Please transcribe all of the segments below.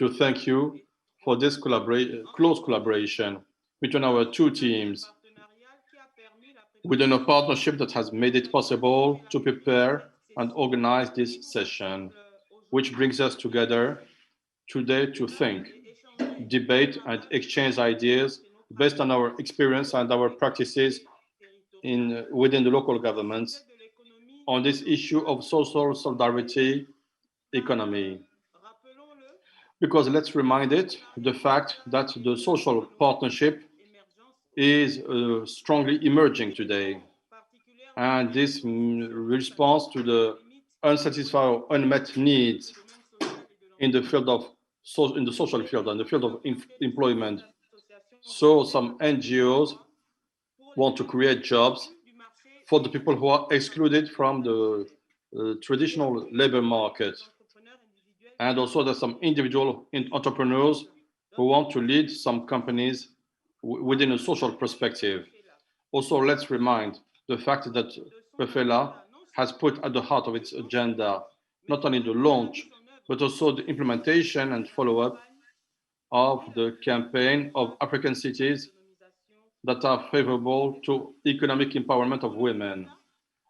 to thank you for this close collaboration between our two teams, within a partnership that has made it possible to prepare and organize this session, which brings us together today to think, debate, and exchange ideas based on our experience and our practices within the local governments on this issue of social solidarity economy. Because let's remind it, the fact that the social partnership is strongly emerging today. And this responds to the unsatisfied, unmet needs in the field of in the social field and the field of employment. So some NGOs want to create jobs for the people who are excluded from the traditional labor market. And also there's some individual entrepreneurs who want to lead some companies within a social perspective. Also, let's remind the fact that REFELA has put at the heart of its agenda not only the launch, but also the implementation and follow-up of the campaign of African cities that are favorable to economic empowerment of women.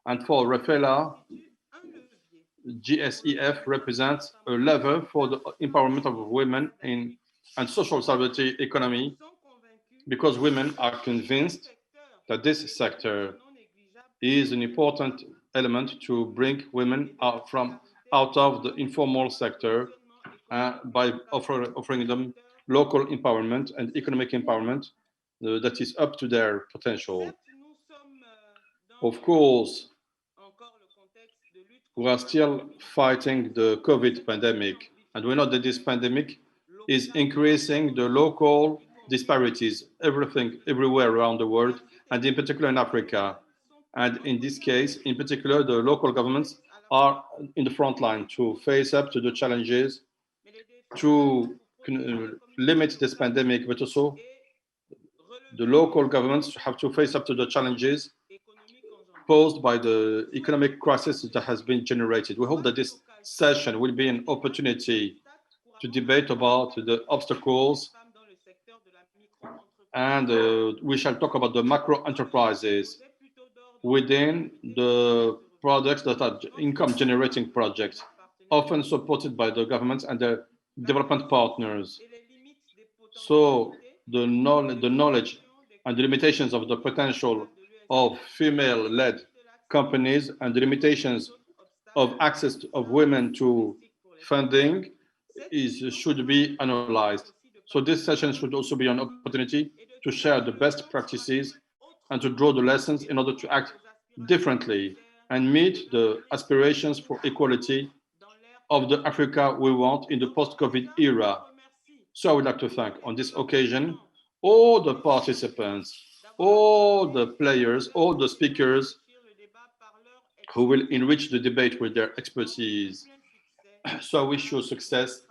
And for REFELA, GSEF represents a lever for the empowerment of women and social solidarity economy, because women are convinced that this sector is an important element to bring women out of the informal sector by offering them local empowerment and economic empowerment that is up to their potential. Of course, we are still fighting the COVID pandemic, and we know that this pandemic is increasing the local disparities, everywhere around the world, and in particular in Africa. And in this case, in particular, the local governments are in the front line to face up to the challenges to limit this pandemic, but also the local governments have to face up to the challenges posed by the economic crisis that has been generated. We hope that this session will be an opportunity to debate about the obstacles, and we shall talk about the macro enterprises within the projects that are income-generating projects, often supported by the governments and their development partners. So the knowledge and the limitations of the potential of female-led companies and the limitations of access of women to funding should be analyzed. So this session should also be an opportunity to share the best practices and to draw the lessons in order to act differently and meet the aspirations for equality of the Africa we want in the post-COVID era. So I would like to thank on this occasion all the participants, all the players, all the speakers who will enrich the debate with their expertise. So I wish you success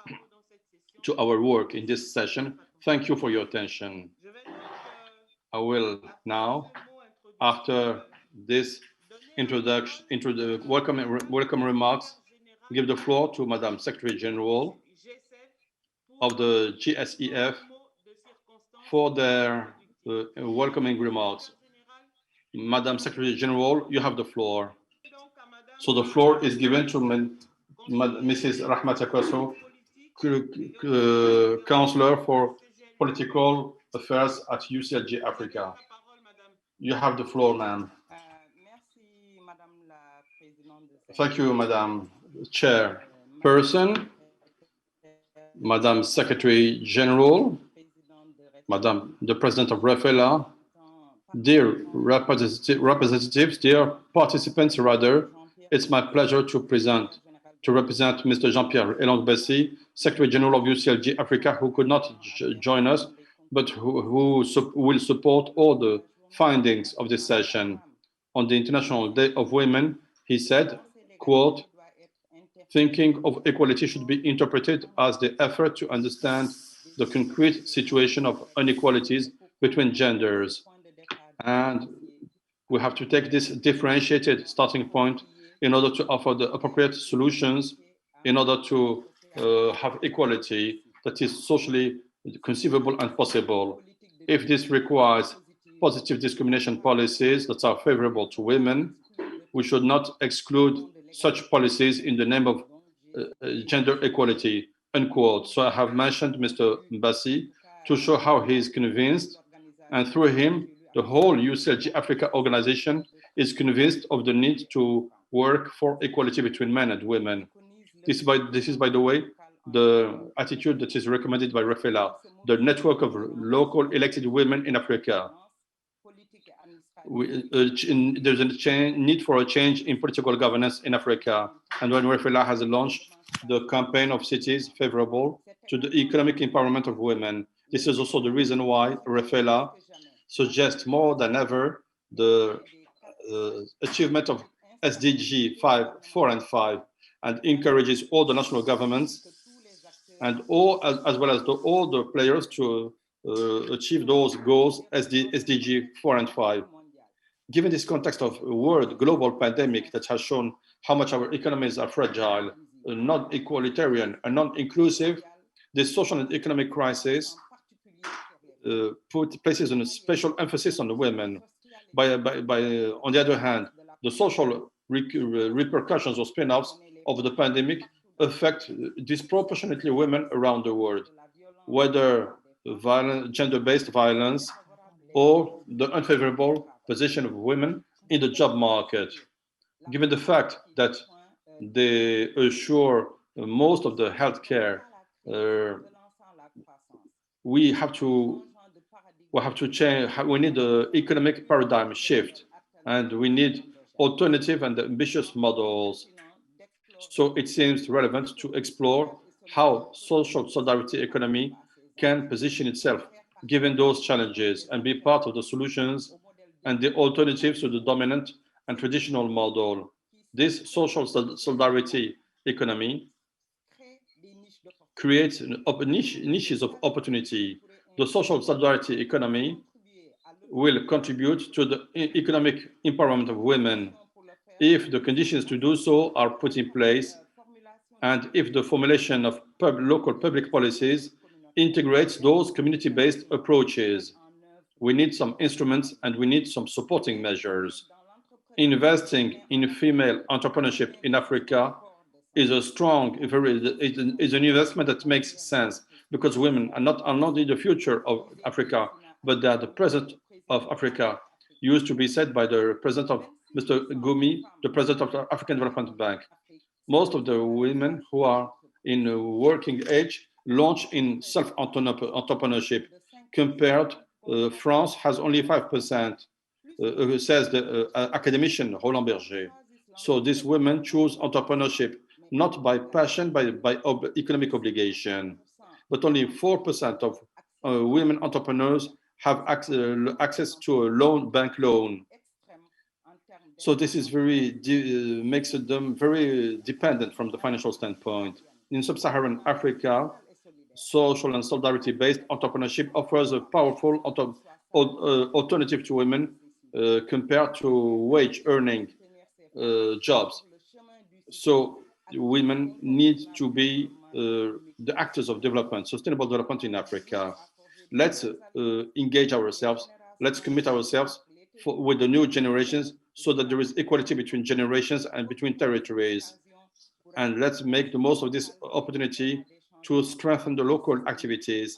to our work in this session. Thank you for your attention. I will now, after this introduction, into the welcome remarks, give the floor to Madame Secretary General of the GSEF for their welcoming remarks. Madame Secretary General, you have the floor. So the floor is given to Mrs. Rahmat Akwaso, Counselor for Political Affairs at UCLG Africa. You have the floor, ma'am. Thank you, Madam Chairperson, Madam Secretary General, Madam the President of REFELA, dear representatives, dear participants, rather, it's my pleasure to represent Mr. Jean-Pierre Elong-Bessi, Secretary General of UCLG Africa, who could not join us, but who will support all the findings of this session. On the International Day of Women, he said, quote, "Thinking of equality should be interpreted as the effort to understand the concrete situation of inequalities between genders. And we have to take this differentiated starting point in order to offer the appropriate solutions in order to have equality that is socially conceivable and possible. If this requires positive discrimination policies that are favorable to women, we should not exclude such policies in the name of gender equality, unquote. So I have mentioned Mr. Mbassi to show how he is convinced, and through him, the whole UCLG Africa organization is convinced of the need to work for equality between men and women. This is, by the way, the attitude that is recommended by REFELA, the network of local elected women in Africa. There's a need for a change in political governance in Africa. And when REFELA has launched the campaign of cities favorable to the economic empowerment of women, this is also the reason why REFELA suggests more than ever the achievement of SDG 5, 4, and 5, and encourages all the national governments and all, as well as all the players to achieve those goals, SDG 4 and 5. Given this context of a world global pandemic that has shown how much our economies are fragile, non-equalitarian, and non-inclusive, this social and economic crisis places a special emphasis on the women. On the other hand, the social repercussions or spin-offs of the pandemic affect disproportionately women around the world, whether gender-based violence or the unfavorable position of women in the job market. Given the fact that they assure most of the healthcare, we have to change. We need the economic paradigm shift, and we need alternative and ambitious models. So it seems relevant to explore how social solidarity economy can position itself given those challenges and be part of the solutions and the alternatives to the dominant and traditional model. This social solidarity economy creates niches of opportunity. The social solidarity economy will contribute to the economic empowerment of women if the conditions to do so are put in place and if the formulation of local public policies integrates those community-based approaches. We need some instruments and we need some supporting measures. Investing in female entrepreneurship in Africa is is an investment that makes sense because women are not only the future of Africa, but they are the present of Africa. Used to be said by the president of Mr. Gumi, the president of the African Development Bank. Most of the women who are in working age launch in self-entrepreneurship. Compared, France has only 5%, says the academician Roland Berger. So these women choose entrepreneurship not by passion, but by economic obligation. But only 4% of women entrepreneurs have access to a bank loan. So this is makes them very dependent from the financial standpoint. In sub-Saharan Africa, social and solidarity-based entrepreneurship offers a powerful alternative to women compared to wage-earning jobs. So women need to be the actors of development, sustainable development in Africa. Let's engage ourselves. Let's commit ourselves with the new generations so that there is equality between generations and between territories. And let's make the most of this opportunity to strengthen the local activities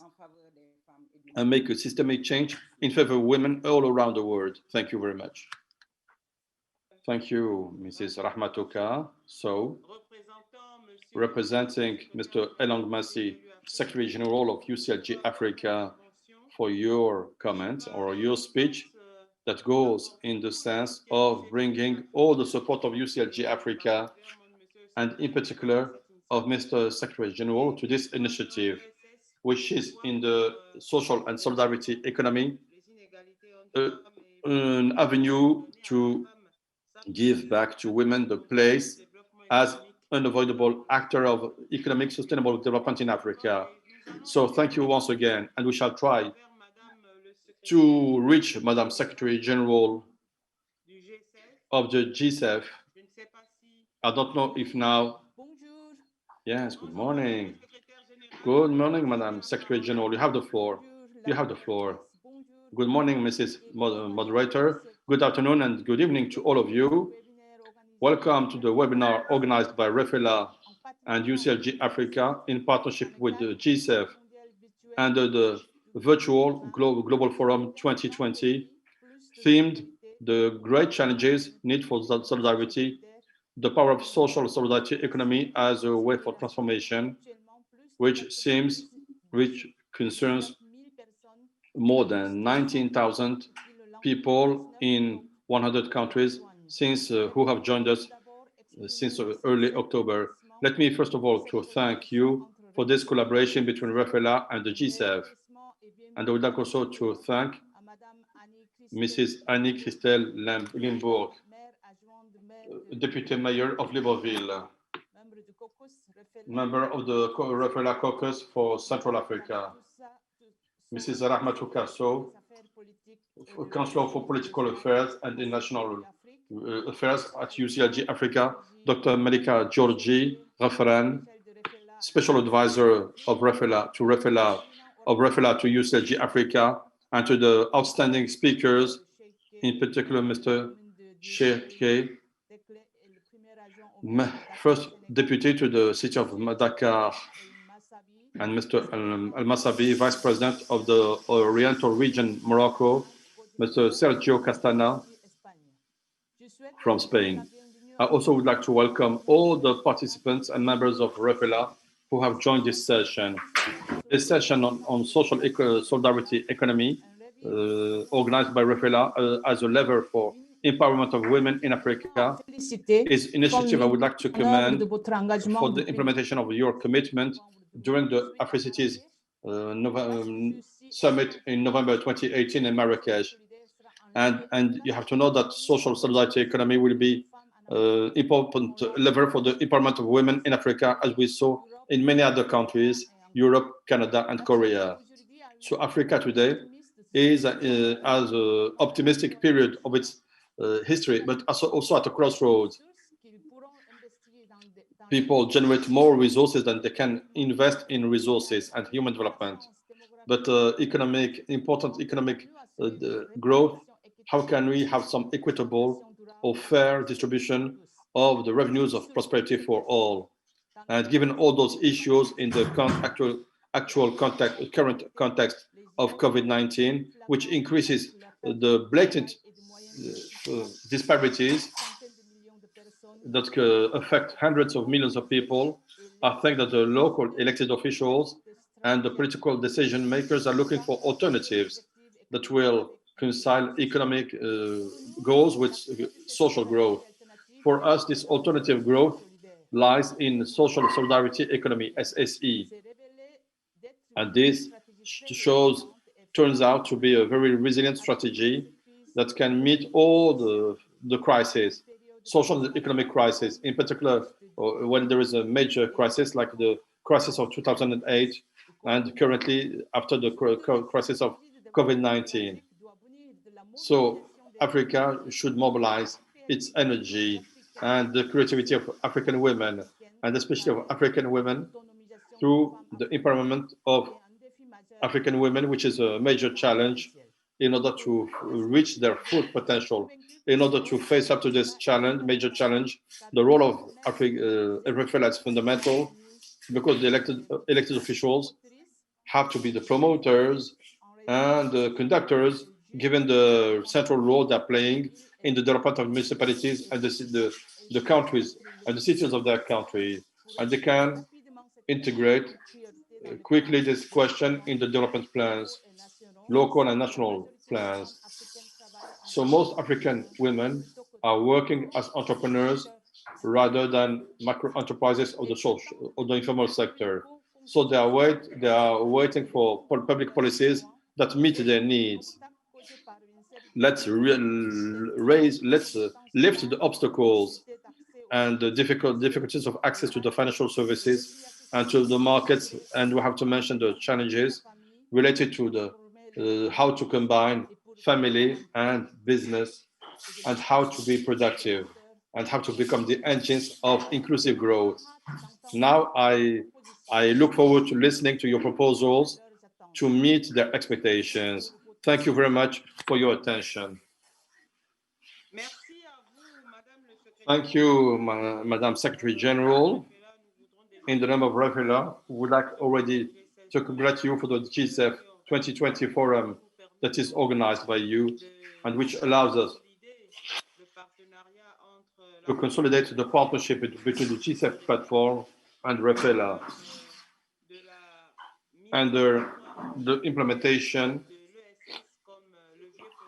and make a systemic change in favor of women all around the world. Thank you very much. Thank you, Mrs. Rahmatouka. So, representing Mr. Elang Massi, Secretary General of UCLG Africa, for your comment or your speech that goes in the sense of bringing all the support of UCLG Africa and in particular of Mr. Secretary General to this initiative, which is in the social and solidarity economy, an avenue to give back to women the place as unavoidable actor of economic sustainable development in Africa. So thank you once again, and we shall try to reach Madam Secretary General of the GSEF. I don't know if now. Yes, good morning. Good morning, Madam Secretary General. You have the floor. You have the floor. Good morning, Mrs. Moderator. Good afternoon and good evening to all of you. Welcome to the webinar organized by REFELA and UCLG Africa in partnership with the GSEF under the Virtual Global Forum 2020, themed The Great Challenges, Need for Solidarity, the Power of Social Solidarity Economy as a Way for Transformation, which concerns more than 19,000 people in 100 countries who have joined us since early October. Let me first of all to thank you for this collaboration between REFELA and the GSEF. And I would like also to thank Mrs. Annie-Christelle Limbourg, Deputy Mayor of Libreville, member of the REFELA Caucus for Central Africa, Mrs. Rahmatou Kasso, Counselor for Political Affairs and International Affairs at UCLG Africa, Dr. Malika Georgi, referent, Special Advisor of REFELA to UCLG Africa, and to the outstanding speakers, in particular Mr. Sheikh, first Deputy to the City of Dakar, and Mr. Al-Masabi, Vice President of the Oriental Region, Morocco, Mr. Sergio Castana from Spain. I also would like to welcome all the participants and members of REFELA who have joined this session. This session on social solidarity economy, organized by REFELA as a lever for empowerment of women in Africa, is initiative I would like to commend for the implementation of your commitment during the Africities Summit in November 2018 in Marrakech. And you have to know that social solidarity economy will be important lever for the empowerment of women in Africa, as we saw in many other countries, Europe, Canada, and Korea. So Africa today is as an optimistic period of its history, but also at a crossroads. People generate more resources than they can invest in resources and human development. But important economic growth, how can we have some equitable or fair distribution of the revenues of prosperity for all? And given all those issues in the current context of COVID-19, which increases the blatant disparities that affect hundreds of millions of people, I think that the local elected officials and the political decision makers are looking for alternatives that will reconcile economic goals with social growth. For us, this alternative growth lies in social solidarity economy, SSE. And this turns out to be a very resilient strategy that can meet all the crises, social and economic crisis, in particular when there is a major crisis like the crisis of 2008 and currently after the crisis of COVID-19. So Africa should mobilize its energy and the creativity of African women, and especially of African women, through the empowerment of African women, which is a major challenge in order to reach their full potential. In order to face up to this major challenge, the role of REFELA is fundamental, because the elected officials have to be the promoters and the conductors, given the central role they're playing in the development of municipalities and the countries and the cities of their country. And they can integrate quickly this question in the development plans, local and national plans. So most African women are working as entrepreneurs rather than macro enterprises of the informal sector. So they are waiting for public policies that meet their needs. Let's lift the obstacles and the difficulties of access to the financial services and to the markets, and we have to mention the challenges related to the how to combine family and business and how to be productive. and have to become the engines of inclusive growth. Now I look forward to listening to your proposals to meet their expectations. Thank you very much for your attention. Thank you, Madam Secretary General. In the name of REFELA, we would like already to congratulate you for the GSEF 2020 forum that is organized by you and which allows us to consolidate the partnership between the GSEF platform and REFELA and the implementation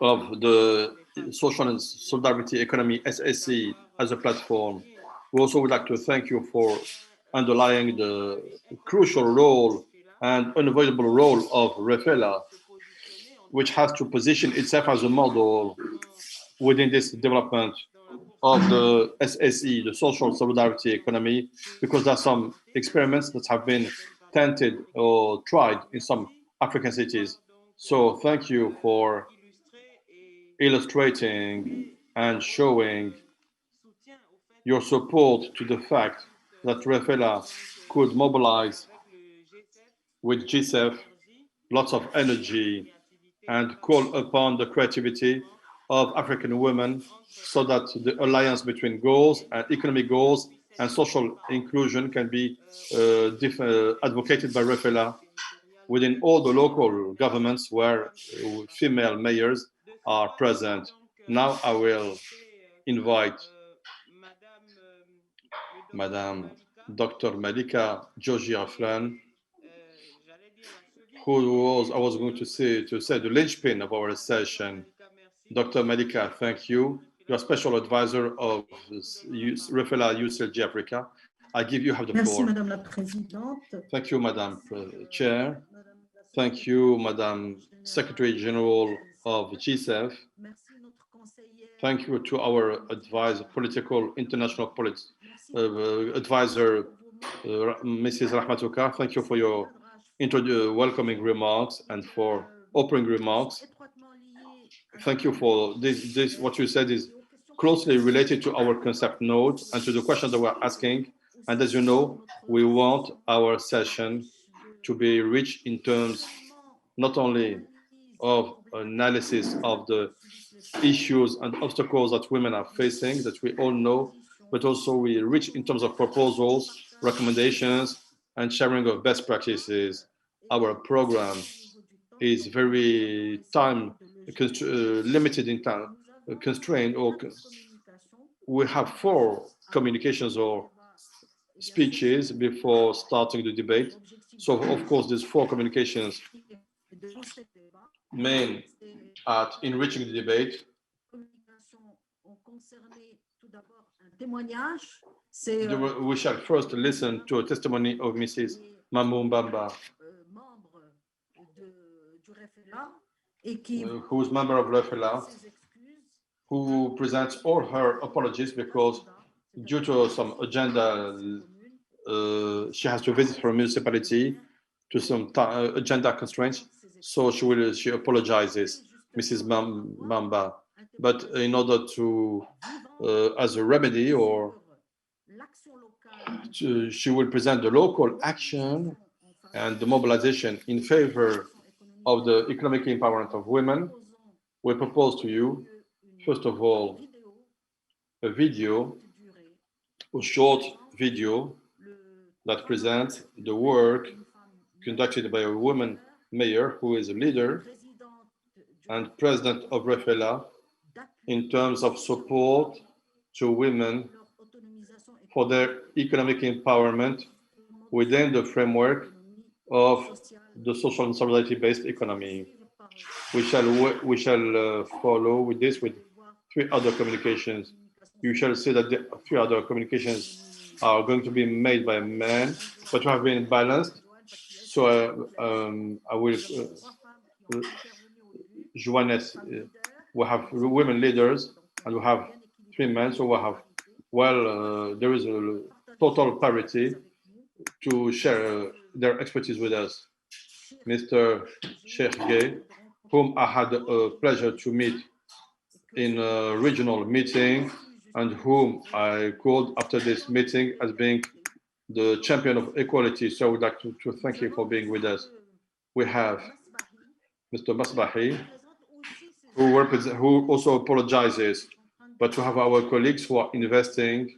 of the social and solidarity economy SSE as a platform. We also would like to thank you for underlying the crucial role and unavoidable role of REFELA, which has to position itself as a model within this development of the SSE, the social solidarity economy, because there are some experiments that have been tented or tried in some African cities. So thank you for illustrating and showing your support to the fact that REFELA could mobilize with GSEF lots of energy and call upon the creativity of African women so that the alliance between goals and economic goals and social inclusion can be advocated by REFELA within all the local governments where female mayors are present. Now I will invite Madame Dr. Malika Joji Afran, who was, I was going to say the linchpin of our session. Dr. Malika, thank you. You're special advisor of REFELA UCLG Africa. I give you have the Merci, floor. Madame la Présidente. Thank you, Madam Chair. Thank you, Madam Secretary General of GSEF. Thank you to our advisor, political, international advisor, Mrs. Rahmatouka. Thank you for your welcoming remarks and for opening remarks. Thank you for this. What you said is closely related to our concept note and to the questions that we're asking. And as you know, we want our session to be rich in terms not only of analysis of the issues and obstacles that women are facing, that we all know, but also we rich in terms of proposals, recommendations, and sharing of best practices. Our program is very limited in time, constrained, or we have 4 communications or speeches before starting the debate. So of course, these 4 communications main at enriching the debate. We shall first listen to a testimony of Mrs. Mamou Mbamba, who is member of REFELA, who presents all her apologies because due to some agenda, she has to visit her municipality to some agenda constraints. So she apologizes, Mrs. Mamba. But in order to, as a remedy, or she will present the local action and the mobilization in favor of the economic empowerment of women. We propose to you, first of all, a short video that presents the work conducted by a woman mayor who is a leader and president of REFELA in terms of support to women for their economic empowerment within the framework of the social and solidarity-based economy. We shall follow with this with 3 other communications. You shall see that the 3 other communications are going to be made by men, but have been balanced. So I will join us. We have women leaders and we have 3 men. So we have, there is a total parity to share their expertise with us. Mr. Sheikh Gay, whom I had a pleasure to meet in a regional meeting and whom I called after this meeting as being the champion of equality. So I would like to thank you for being with us. We have Mr. Masbahi, who also apologizes, but we have our colleagues who are investing,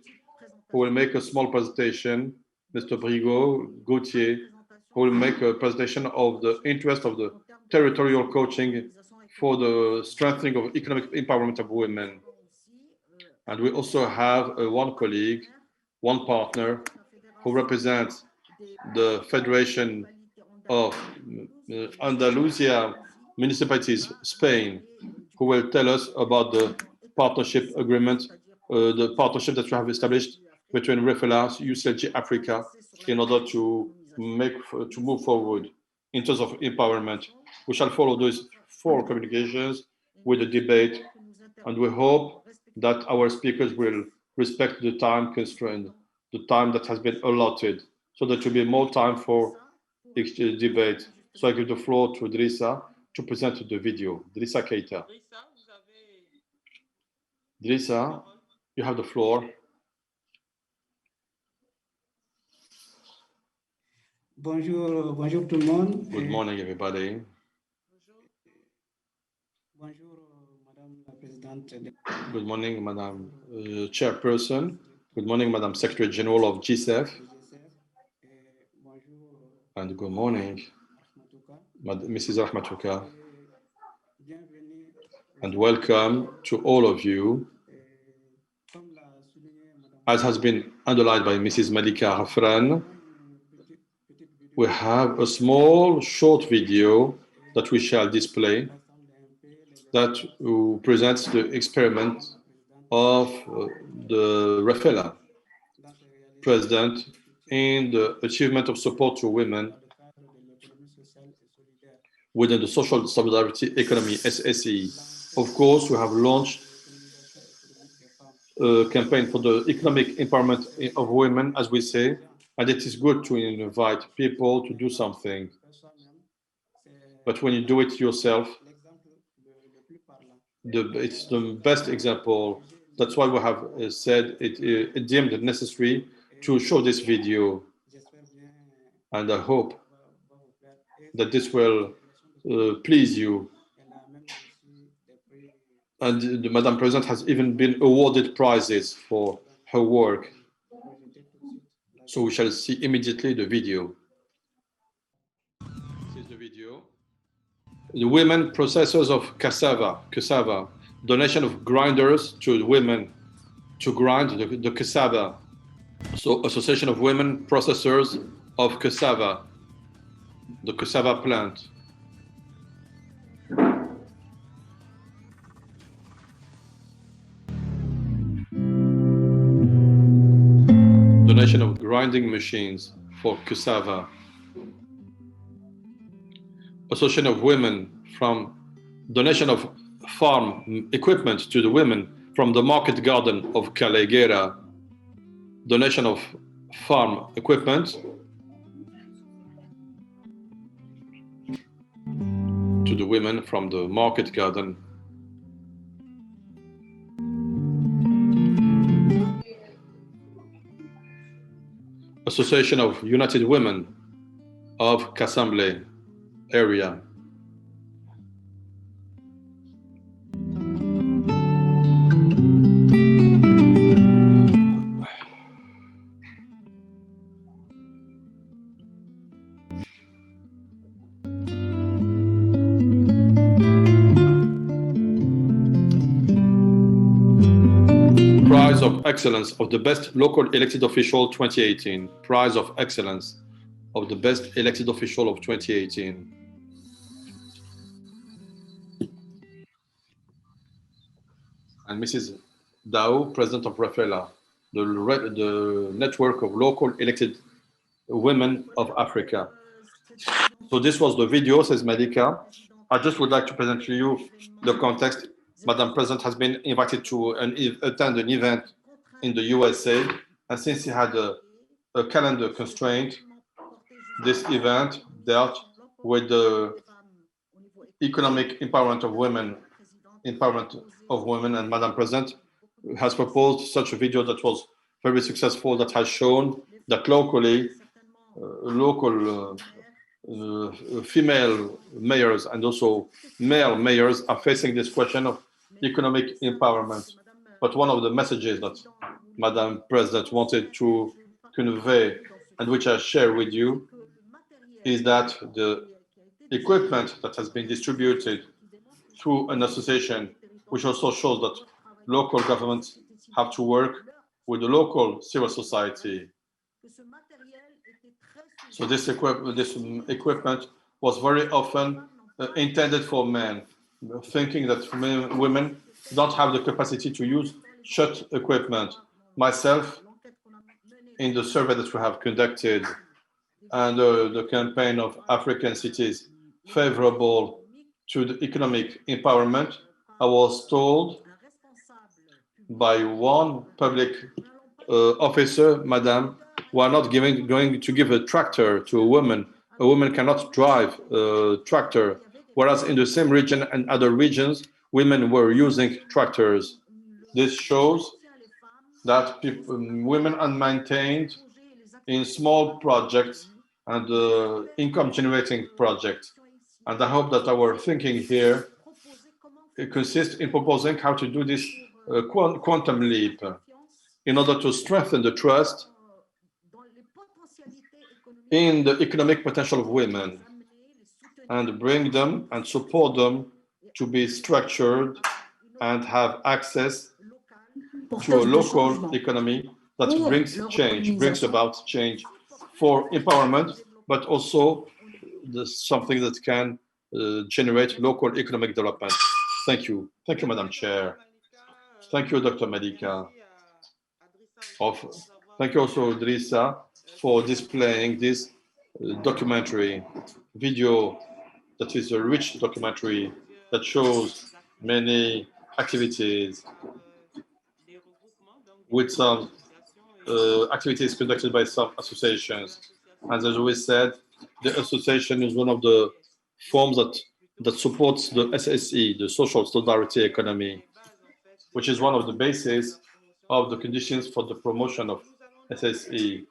who will make a small presentation, Mr. Brigo Gauthier, who will make a presentation of the interest of the territorial coaching for the strengthening of economic empowerment of women. And we also have one colleague, one partner, who represents the Federation of Andalusia Municipalities, Spain, who will tell us about the partnership agreement, the partnership that we have established between REFELA, UCLG Africa, in order to move forward in terms of empowerment. We shall follow those 4 communications with the debate, and we hope that our speakers will respect the time constraint, the time that has been allotted, so that there will be more time for debate. So I give the floor to Drissa to present the video. Drissa Keita. Drissa, you have the floor. Bonjour, bonjour tout le monde. Good morning, everybody. Bonjour, Madame la Présidente. Good morning, Madam Chairperson. Good morning, Madam Secretary General of GSEF. And good morning, Mrs. Rahmatouka. And welcome to all of you. As has been underlined by Mrs. Malika Hafran, we have a small short video that we shall display that presents the experiment of the REFELA President in the achievement of support to women within the social solidarity economy, SSE. Of course, we have launched a campaign for the economic empowerment of women, as we say, and it is good to invite people to do something. But when you do it yourself, it's the best example. That's why we have said it deemed it necessary to show this video. And I hope that this will please you. And the Madam President has even been awarded prizes for her work. So we shall see immediately the video. This is the video. The women processors of cassava, donation of grinders to women to grind the cassava. So Association of Women Processors of Cassava, the cassava plant. Donation of grinding machines for cassava. Association of Women from donation of farm equipment to the women from the market garden of Caleguera. Donation of farm equipment to the women from the market garden. Association of United Women of Cassamble area. Prize of Excellence of the Best Local Elected Official 2018. Prize of Excellence of the Best Elected Official of 2018. And Mrs. Dao, President of REFELA, the network of local elected women of Africa. So this was the video, says Malika. I just would like to present to you the context. Madam President has been invited to attend an event in the USA, and since he had a calendar constraint, this event dealt with the economic empowerment of women, and Madam President has proposed such a video that was very successful, that has shown that locally, female mayors and also male mayors are facing this question of economic empowerment. But one of the messages that Madam President wanted to convey, and which I share with you, is that the equipment that has been distributed through an association, which also shows that local governments have to work with the local civil society. So this equipment was very often intended for men, thinking that women don't have the capacity to use such equipment. Myself, in the survey that we have conducted and the campaign of African cities favorable to the economic empowerment, I was told by one public officer, Madam, we are not going to give a tractor to a woman. A woman cannot drive a tractor, whereas in the same region and other regions, women were using tractors. This shows that women are maintained in small projects and income-generating projects. And I hope that our thinking here consists in proposing how to do this quantum leap in order to strengthen the trust in the economic potential of women and bring them and support them to be structured and have access to a local economy that brings about change for empowerment, but also something that can generate local economic development. Thank you. Thank you, Madam Chair. Thank you, Dr. Malika. Thank you also, Idrissa, for displaying this documentary video that is a rich documentary that shows many activities with some activities conducted by some associations. And as we said, the association is one of the forms that supports the SSE, the social solidarity economy, which is one of the bases of the conditions for the promotion of SSE.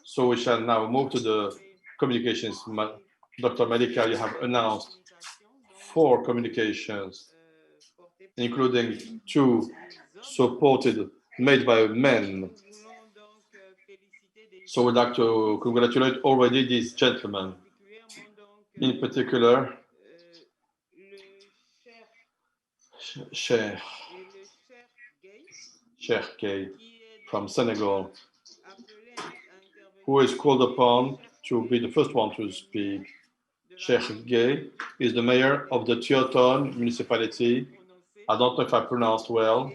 So we shall now move to the communications. Dr. Malika, you have announced 4 communications, including 2 made by men. So we'd like to congratulate already these gentlemen. In particular, Sheikh Gay from Senegal, who is called upon to be the first one to speak. Sheikh Gay is the mayor of the Territorial municipality. I don't know if I pronounced well.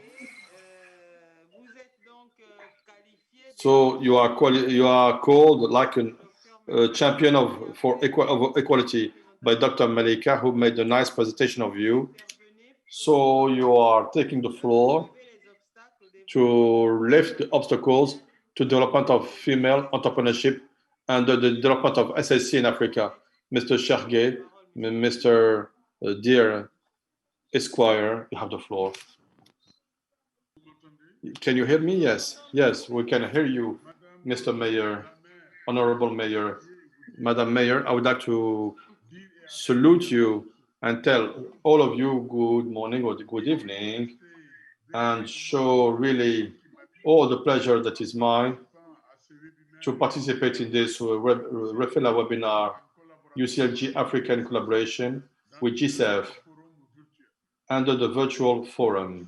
So you are called like a champion of equality by Dr. Malika, who made a nice presentation of you. So you are taking the floor to lift the obstacles to development of female entrepreneurship and the development of SSE in Africa. Mr. Shergay, Mr. Dear Esquire, you have the floor. Can you hear me? Yes. Yes, we can hear you, Mr. Mayor, Honorable Mayor. Madam Mayor, I would like to salute you and tell all of you good morning or good evening and show really all the pleasure that is mine to participate in this REFELA webinar, UCLG Africa in collaboration with GSEF under the virtual forum.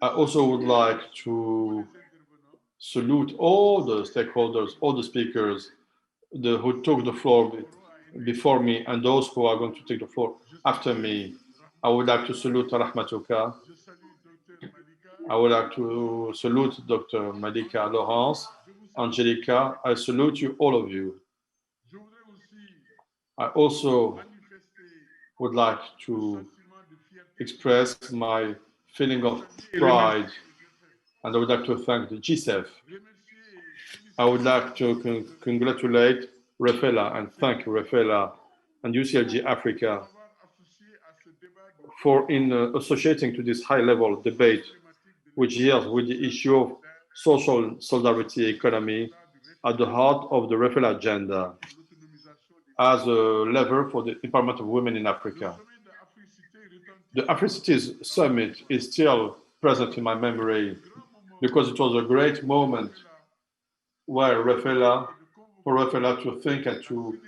I also would like to salute all the stakeholders, all the speakers who took the floor before me and those who are going to take the floor after me. I would like to salute Rahmatuka. I would like to salute Dr. Malika Laurence, Angelica. I salute you, all of you. I also would like to express my feeling of pride, and I would like to thank the GSEF. I would like to congratulate REFELA and thank REFELA and UCLG Africa for associating to this high-level debate which deals with the issue of social solidarity economy at the heart of the REFELA agenda as a lever for the empowerment of women in Africa. The Africities Summit is still present in my memory because it was a great moment where for REFELA to think and to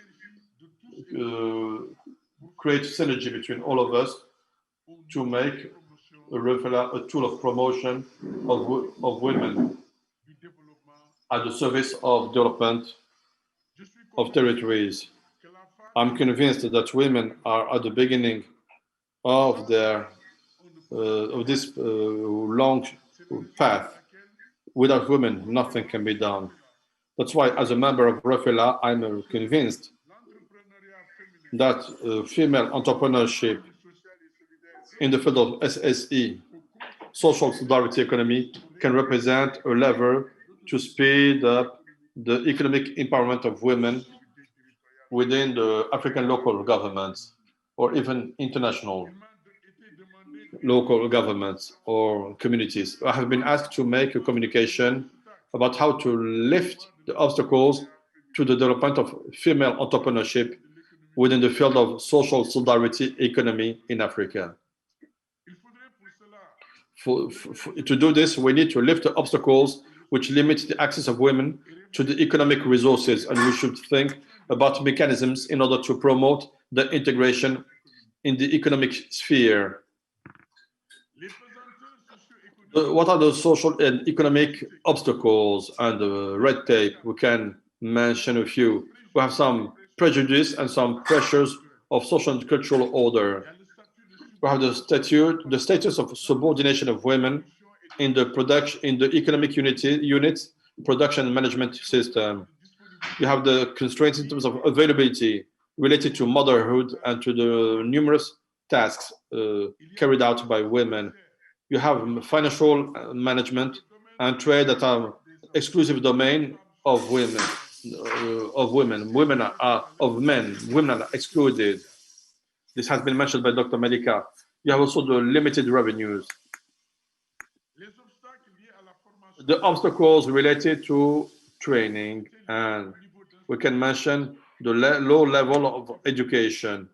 create synergy between all of us to make REFELA a tool of promotion of women at the service of development of territories. I'm convinced that women are at the beginning of their of this long path. Without women, nothing can be done. That's why, as a member of REFELA, I'm convinced that female entrepreneurship in the field of SSE, social solidarity economy, can represent a lever to speed up the economic empowerment of women within the African local governments or even international local governments or communities. I have been asked to make a communication about how to lift the obstacles to the development of female entrepreneurship within the field of social solidarity economy in Africa. To do this, we need to lift the obstacles which limit the access of women to the economic resources, and we should think about mechanisms in order to promote the integration in the economic sphere. What are the social and economic obstacles and red tape? We can mention a few. We have some prejudice and some pressures of social and cultural order. We have the status of subordination of women in the economic units, production management system. You have the constraints in terms of availability related to motherhood and to the numerous tasks carried out by women. You have financial management and trade that are exclusive domain of women. Women are of men. Women are excluded. This has been mentioned by Dr. Malika. You have also the limited revenues. The obstacles related to training, and we can mention the low level of education,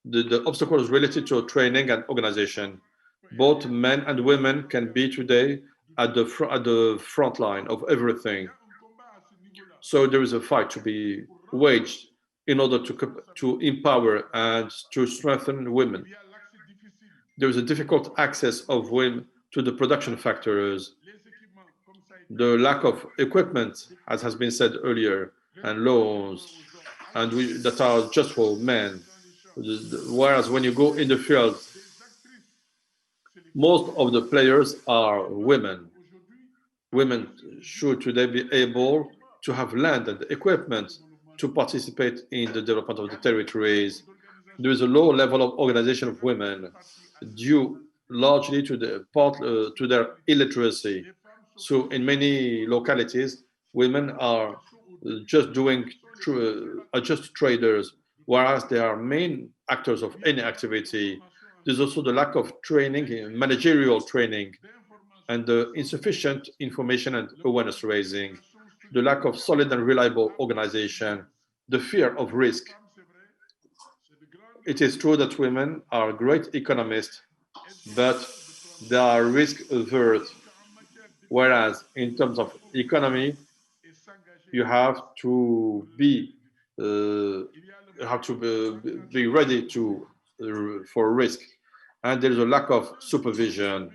the obstacles related to training and organization. Both men and women can be today at the front line of everything. So there is a fight to be waged in order to empower and to strengthen women. There is a difficult access of women to the production factors, the lack of equipment, as has been said earlier, and loans, and that are just for men. Whereas when you go in the field, most of the players are women. Women should today be able to have land and equipment to participate in the development of the territories. There is a low level of organization of women due largely to their illiteracy. So in many localities, women are just traders, whereas they are main actors of any activity. There's also the lack of training, managerial training, and the insufficient information and awareness raising, the lack of solid and reliable organization, the fear of risk. It is true that women are great economists, but they are risk averse. Whereas in terms of economy, you have to be ready for risk, and there is a lack of supervision.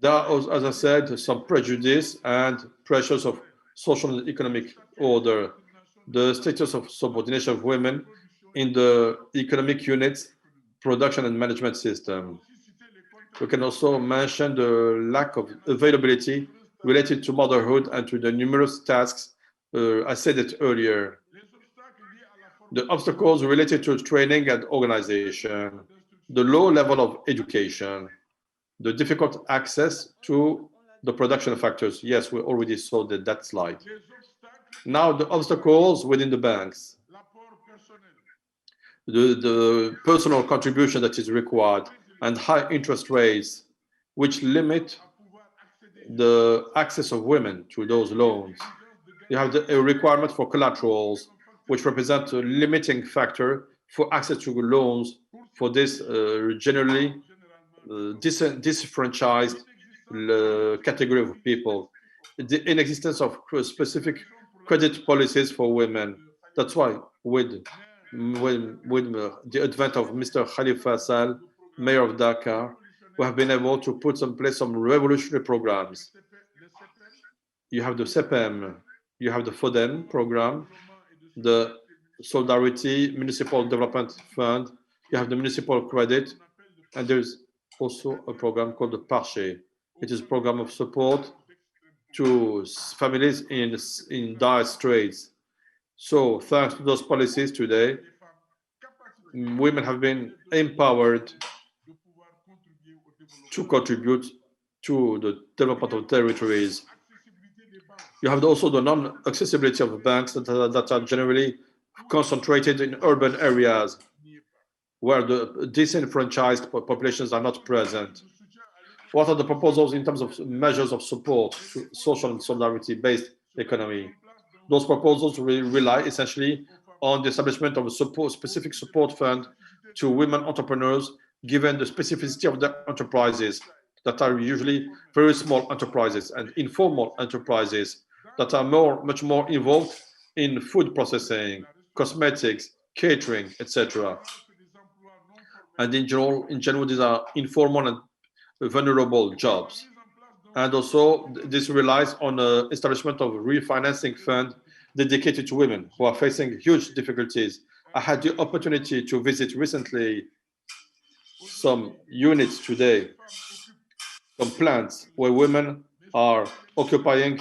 There are, as I said, some prejudice and pressures of social and economic order, the status of subordination of women in the economic units, production and management system. We can also mention the lack of availability related to motherhood and to the numerous tasks. I said it earlier. The obstacles related to training and organization, the low level of education, the difficult access to the production factors. Yes, we already saw that slide. Now, the obstacles within the banks, the personal contribution that is required, and high interest rates, which limit the access of women to those loans. You have a requirement for collaterals, which represent a limiting factor for access to loans for this generally disenfranchised category of people. The inexistence of specific credit policies for women. That's why with the advent of Mr. Khalifa Sall, mayor of Dakar, we have been able to put in place some revolutionary programs. You have the CPM, you have the FODEN program, the Solidarity Municipal Development Fund, you have the municipal credit, and there's also a program called the Parche. It is a program of support to families in dire straits. So thanks to those policies today, women have been empowered to contribute to the development of territories. You have also the non-accessibility of banks that are generally concentrated in urban areas where the disenfranchised populations are not present. What are the proposals in terms of measures of support to social and solidarity-based economy? Those proposals rely essentially on the establishment of a specific support fund to women entrepreneurs, given the specificity of their enterprises that are usually very small enterprises and informal enterprises that are much more involved in food processing, cosmetics, catering, etc. And in general, these are informal and vulnerable jobs. And also, this relies on the establishment of a refinancing fund dedicated to women who are facing huge difficulties. I had the opportunity to visit recently some units today, some plants where women are occupying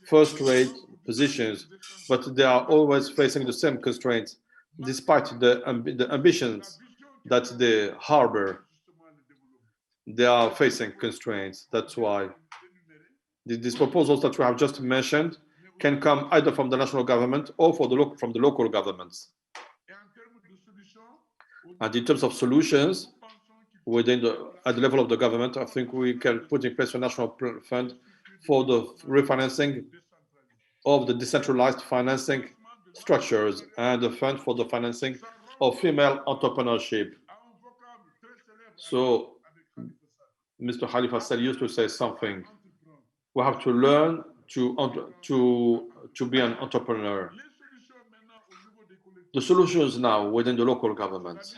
first-rate positions, but they are always facing the same constraints, despite the ambitions that they harbor. They are facing constraints. That's why these proposals that we have just mentioned can come either from the national government or from the local governments. And in terms of solutions, at the level of the government, I think we can put in place a national fund for the refinancing of the decentralized financing structures and a fund for the financing of female entrepreneurship. So Mr. Khalifa Sall used to say something. We have to learn to be an entrepreneur. The solutions now within the local government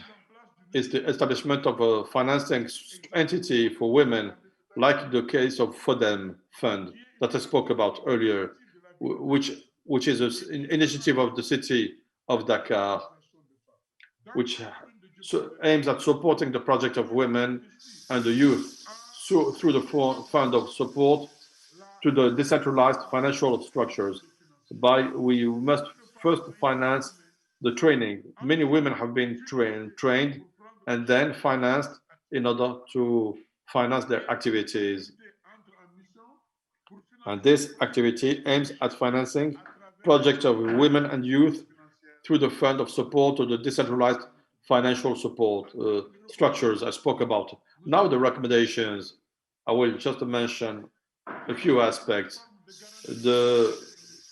is the establishment of a financing entity for women, like the case of FODEM fund that I spoke about earlier, which is an initiative of the city of Dakar, which aims at supporting the project of women and the youth through the fund of support to the decentralized financial structures. We must first finance the training. Many women have been trained and then financed in order to finance their activities. And this activity aims at financing projects of women and youth through the fund of support to the decentralized financial support structures I spoke about. Now the recommendations, I will just mention a few aspects.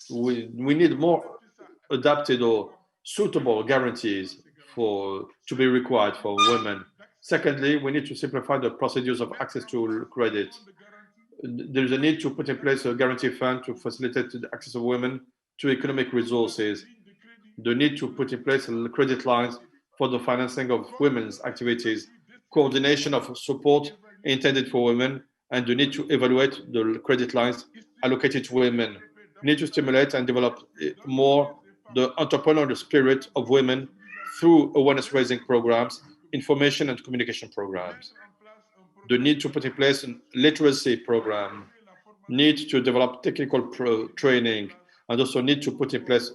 We need more adapted or suitable guarantees to be required for women. Secondly, we need to simplify the procedures of access to credit. There is a need to put in place a guarantee fund to facilitate the access of women to economic resources. The need to put in place credit lines for the financing of women's activities, coordination of support intended for women, and the need to evaluate the credit lines allocated to women. We need to stimulate and develop more the entrepreneurial spirit of women through awareness-raising programs, information and communication programs. The need to put in place a literacy program, need to develop technical training, and also need to put in place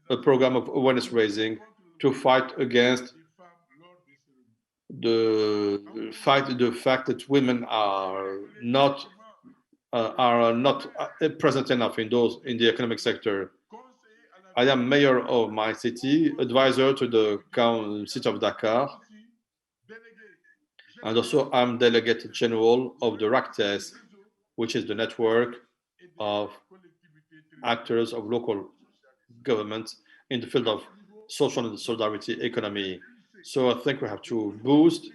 a program of awareness-raising to fight against the fact that women are not present enough in the economic sector. I am mayor of my city, advisor to the city of Dakar, And also, I'm Delegate General of the RACTES, which is the network of actors of local governments in the field of social and solidarity economy. So I think we have to boost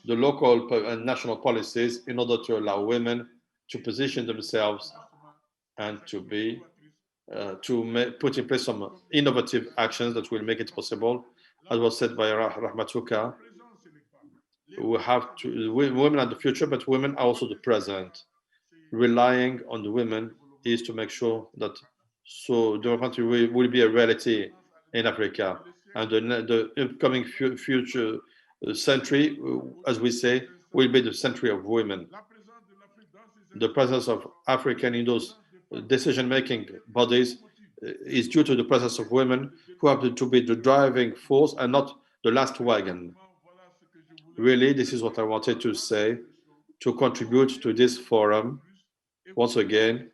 the local and national policies in order to allow women to position themselves and to be put in place some innovative actions that will make it possible. As was said by Rahmatuka, we have to, women are the future, but women are also the present. Relying on the women is to make sure that development will be a reality in Africa. And the upcoming future century, as we say, will be the century of women. The presence of African in those decision-making bodies is due to the presence of women who have to be the driving force and not the last wagon. Really, this is what I wanted to say to contribute to this forum. Once again,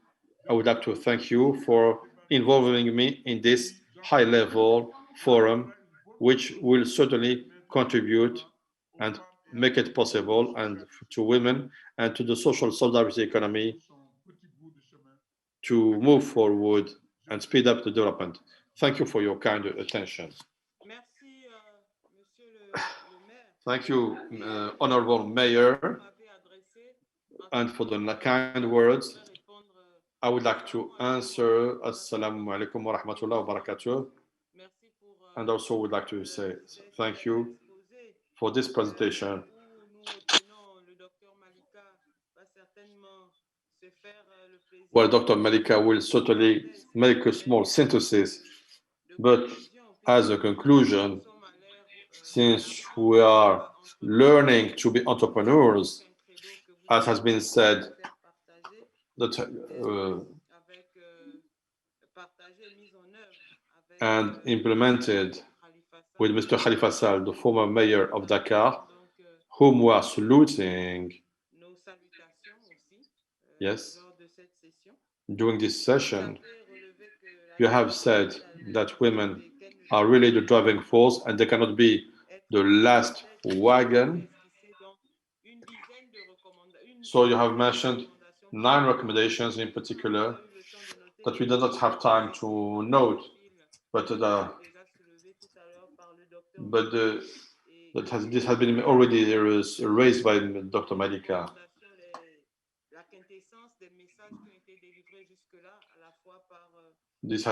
I would like to thank you for involving me in this high-level forum, which will certainly contribute and make it possible and to women and to the social solidarity economy to move forward and speed up the development. Thank you for your kind attention. Thank you, Honorable Mayor, and for the kind words. I would like to answer Assalamu alaikum wa rahmatullahi wa barakatuh. And also would like to say thank you for this presentation. Well, Dr. Malika will certainly make a small synthesis, but as a conclusion, since we are learning to be entrepreneurs, as has been said, that and implemented with Mr. Khalifa Sall, the former mayor of Dakar, whom we are saluting, yes, during this session. You have said that women are really the driving force and they cannot be the last wagon. So you have mentioned 9 recommendations in particular that we do not have time to note, but this has been already raised by Dr. Malika. This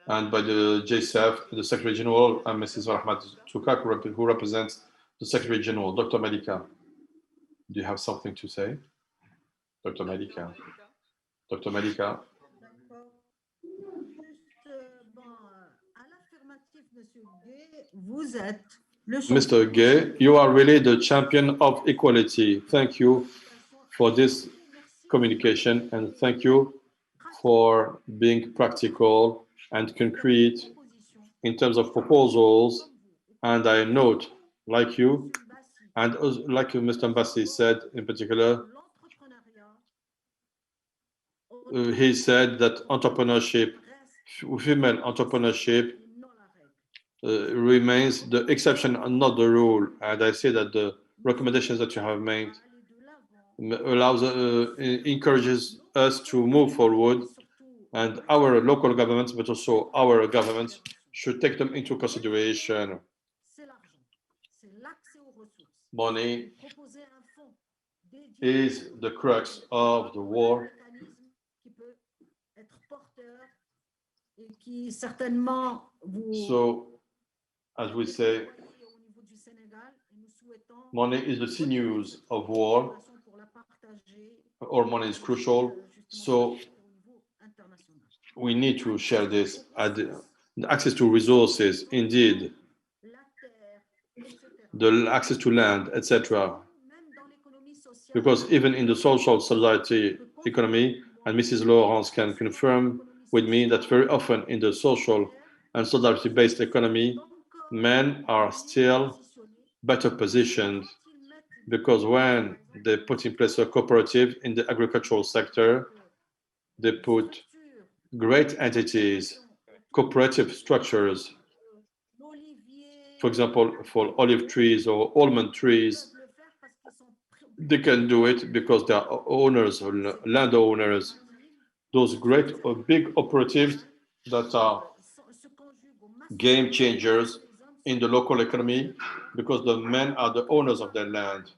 and by the GSEF, the Secretary General, and Mrs. Rahmat Tukak, who represents the Secretary General. Dr. Malika, do you have something to say? Dr. Malika. Dr. Malika. Mr. Gay, you are really the champion of equality. Thank you for this communication and thank you for being practical and concrete in terms of proposals. And I note, like you, and like Mr. Mbassi said in particular, he said that entrepreneurship, female entrepreneurship, remains the exception and not the rule. And I say that the recommendations that you have made encourages us to move forward, and our local governments, but also our governments, should take them into consideration. Money is the crux of the war. So, as we say, money is the sinews of war, or money is crucial. So, we need to share this. The access to resources, indeed, the access to land, etc. Because even in the social solidarity economy, and Mrs. Laurence can confirm with me that very often in the social and solidarity-based economy, men are still better positioned because when they put in place a cooperative in the agricultural sector, they put great entities, cooperative structures. For For example, for olive trees or almond trees, they can do it because they are owners or landowners. Those great or big operatives that are game changers in the local economy because the men are the owners of their land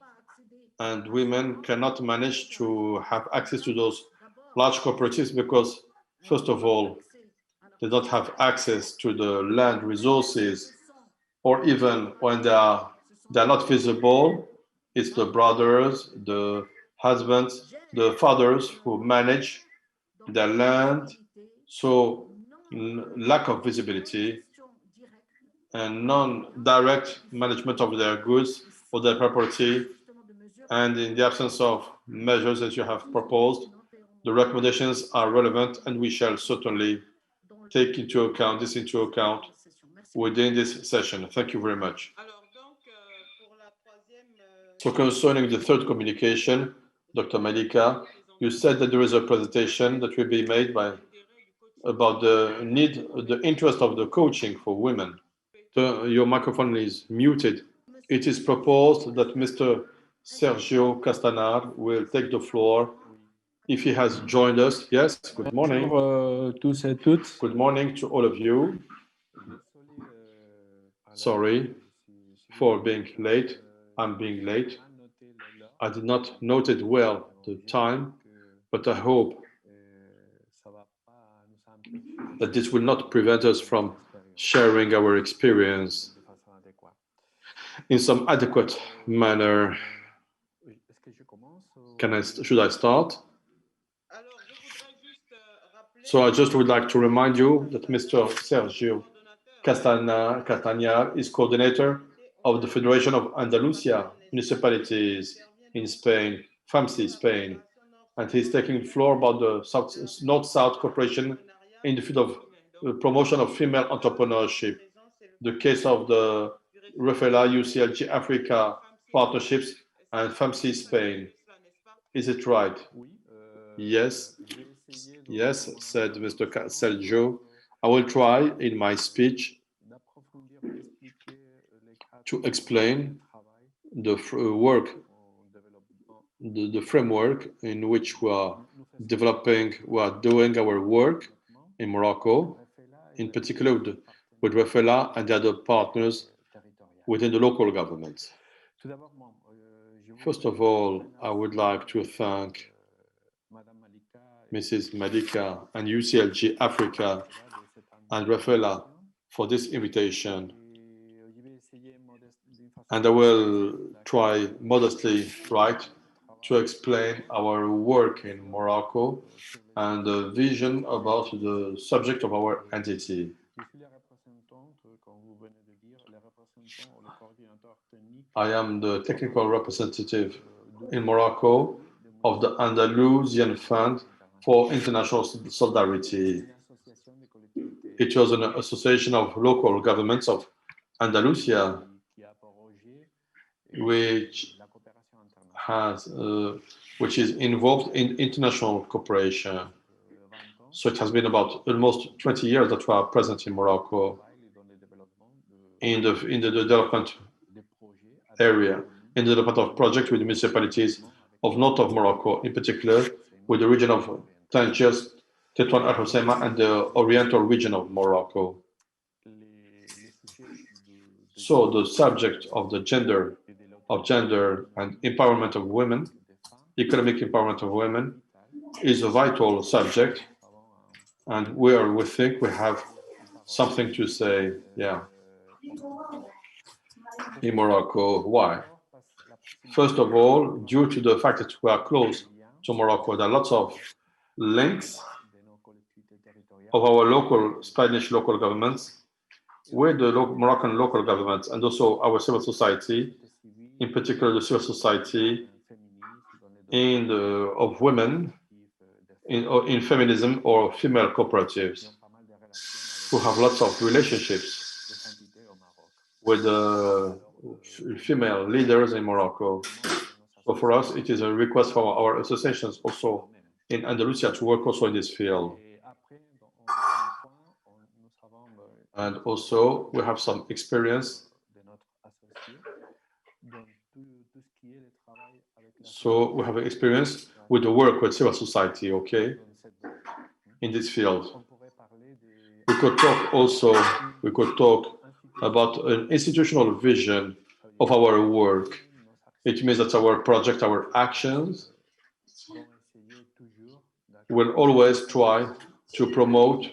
and women cannot manage to have access to those large cooperatives because, first of all, they don't have access to the land resources, or even when they're not visible, it's the brothers, the husbands, the fathers who manage their land. So lack of visibility and non-direct management of their goods or their property. And in the absence of measures that you have proposed, the recommendations are relevant and we shall certainly take this into account within this session. Thank you very much. So concerning the third communication, Dr. Malika, you said that there is a presentation that will be made about the interest of the coaching for women. Your microphone is muted. It is proposed that Mr. Sergio Castanar will take the floor if he has joined us. Yes, good morning. Tous et toutes. Good morning to all of you. Sorry for being late. I'm being late. I did not note it well, the time, but I hope that this will not prevent us from sharing our experience in some adequate manner. Should I start? So I just would like to remind you that Mr. Sergio Castañar is coordinator of the Federation of Andalusia Municipalities in Spain, FAMSI, Spain, and he's taking the floor about the North-South cooperation in the field of promotion of female entrepreneurship, the case of the REFELA UCLG Africa partnerships and FAMSI Spain. Is it right? Yes. Yes, said Mr. Sergio. I will try in my speech to explain the work, the framework in which we are doing our work in Morocco, in particular with REFELA and the other partners within the local government. First of all, I would like to thank Mrs. Malika and UCLG Africa and REFELA for this invitation. And I will try modestly, to explain our work in Morocco and the vision about the subject of our entity. I am the technical representative in Morocco of the Andalusian Fund for International Solidarity. It was an association of local governments of Andalusia, which is involved in international cooperation. So it has been about almost 20 years that we are present in Morocco in the development area, in the development of projects with the municipalities of north of Morocco, in particular with the region of Tangiers, Tetuan Al Hoceima, and the oriental region of Morocco. So the subject of the gender and empowerment of women, economic empowerment of women, is a vital subject, and we think we have something to say, in Morocco. Why? First of all, due to the fact that we are close to Morocco, there are lots of links of our Spanish local governments with the Moroccan local governments, and also our civil society, in particular the civil society of women in feminism or female cooperatives, who have lots of relationships with female leaders in Morocco. So for us, it is a request from our associations also in Andalusia to work also in this field. And also, we have some experience So we have experience with the work with civil society, okay, in this field. We could talk about an institutional vision of our work. It means that our project, our actions will always try to promote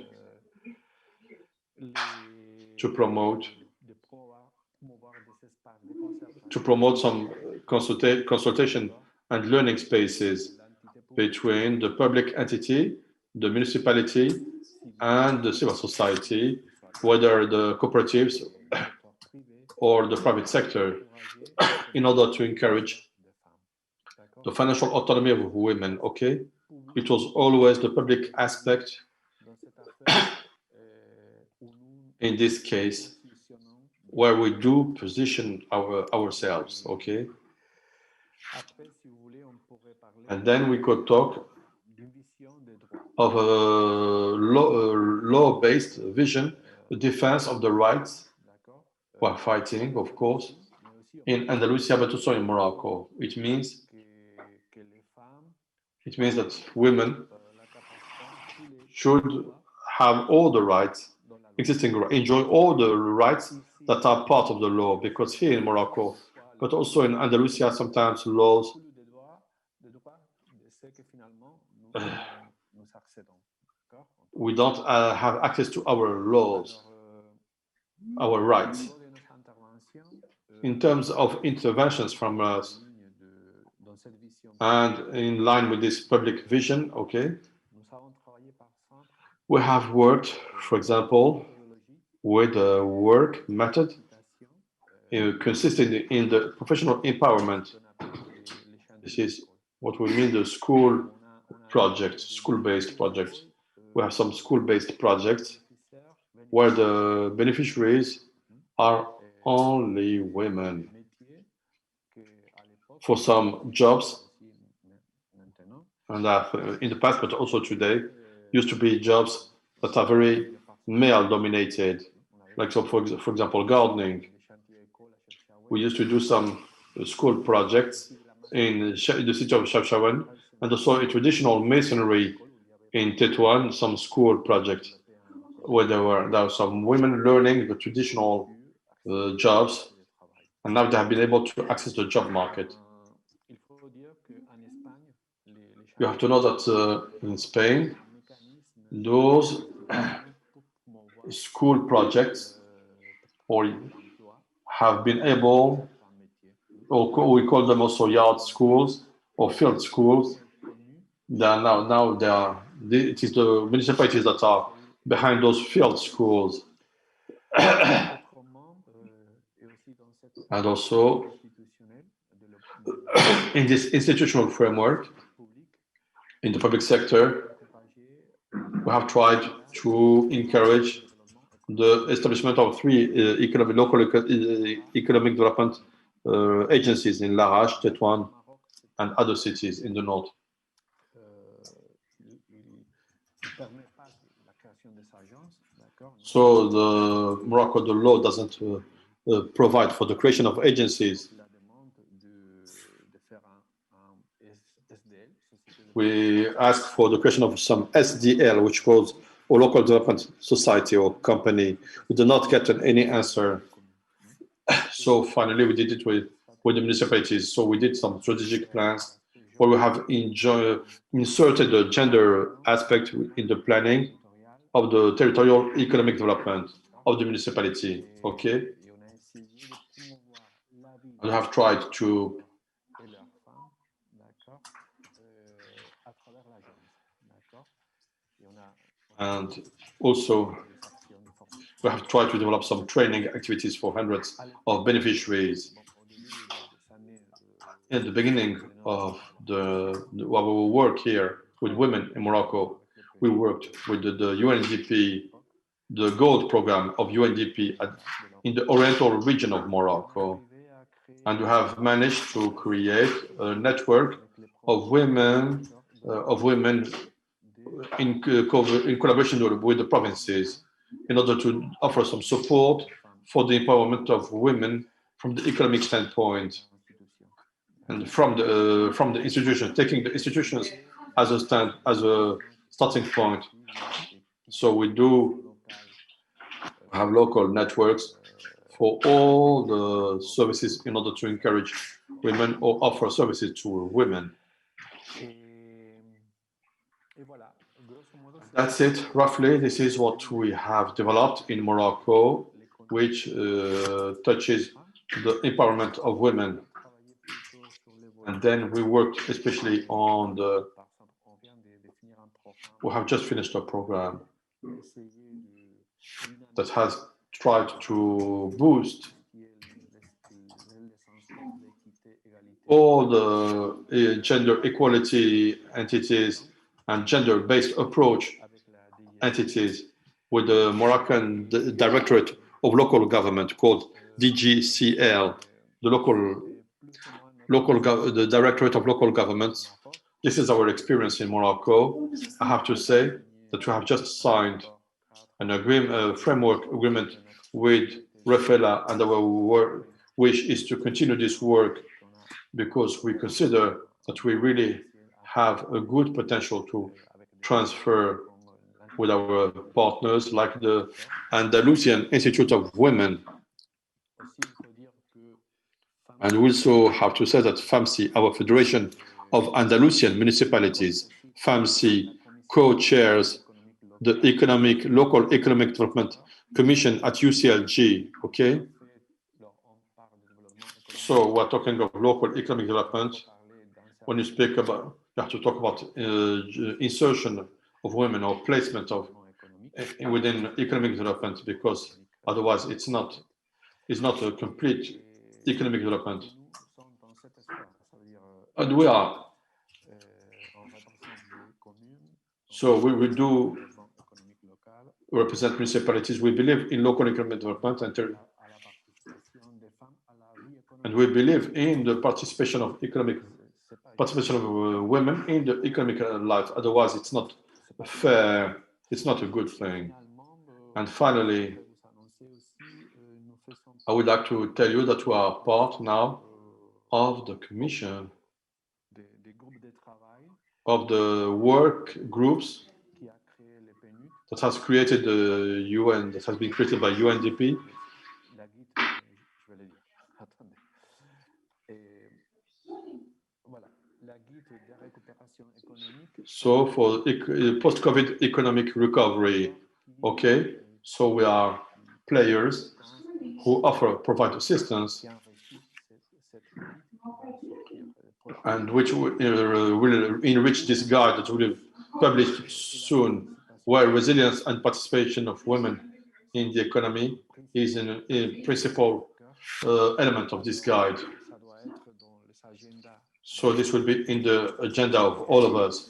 some consultation and learning spaces between the public entity, the municipality, and the civil society, whether the cooperatives or the private sector, in order to encourage the financial autonomy of women, okay? It was always the public aspect in this case where we do position ourselves, okay? And then we could talk of a law-based vision, the defense of the rights while fighting, of course, in Andalusia, but also in Morocco. It means that women should have all the rights, enjoy all the rights that are part of the law, because here in Morocco, but also in Andalusia, sometimes laws we don't have access to our laws, our rights. In terms of interventions from us, and in line with this public vision, okay, we have worked, for example, with a work method consisting in the professional empowerment. This is what we mean the school project, school-based project. We have some school-based projects where the beneficiaries are only women. For some jobs, and in the past, but also today, used to be jobs that are very male-dominated, like so, for example, gardening. We used to do some school projects in the city of Chefchaouen, and also a traditional masonry in Tétouan, some school projects where there were some women learning the traditional jobs, and now they have been able to access the job market. You have to know that in Spain, those school projects have been able, or we call them also yard schools or field schools. They are it is the municipalities that are behind those field schools. And also, in this institutional framework, in the public sector, we have tried to encourage the establishment of 3 local economic development agencies in Larache, Tétouan, and other cities in the north. So the Morocco, the law doesn't provide for the creation of agencies. We ask for the creation of some SDL, which goes or local development society or company. We did not get any answer. So finally, we did it with the municipalities. So we did some strategic plans where we have inserted the gender aspect in the planning of the territorial economic development of the municipality. Okay, we have tried to and also we have tried to develop some training activities for hundreds of beneficiaries. In the beginning of our work here with women in Morocco, we worked with the UNDP, the Gold program of UNDP in the Oriental region of Morocco. And we have managed to create a network of women in collaboration with the provinces in order to offer some support for the empowerment of women from the economic standpoint. and from the institutions, taking the institutions as a starting point. So we do have local networks for all the services in order to encourage women or offer services to women. That's it, roughly. This is what we have developed in Morocco, which touches the empowerment of women. And then we worked especially on we have just finished a program that has tried to boost all the gender equality entities and gender-based approach entities with the Moroccan Directorate of Local Government called DGCL, the Directorate of Local Governments. This is our experience in Morocco. I have to say that we have just signed an agreement, framework agreement with REFELA, and our wish is to continue this work because we consider that we really have a good potential to transfer with our partners like the Andalusian Institute of Women. And we also have to say that FAMSI, our Federation of Andalusian Municipalities, FAMSI co-chairs the Local Economic Development Commission at UCLG, okay? So we're talking of local economic development. When you speak about, you have to talk about insertion of women or placement of within economic development, because otherwise it's not a complete economic development. And we are. So we do represent municipalities. We believe in local economic development and we believe in the participation of women in the economic life. Otherwise, it's not fair. It's not a good thing. And finally, I would like to tell you that we are part now of the commission of the work groups that has created the UN, that has been created by UNDP. So for post-COVID economic recovery, okay, so we are players who provide assistance and which will enrich this guide that will be published soon, where resilience and participation of women in the economy is a principal element of this guide. So this will be in the agenda of all of us,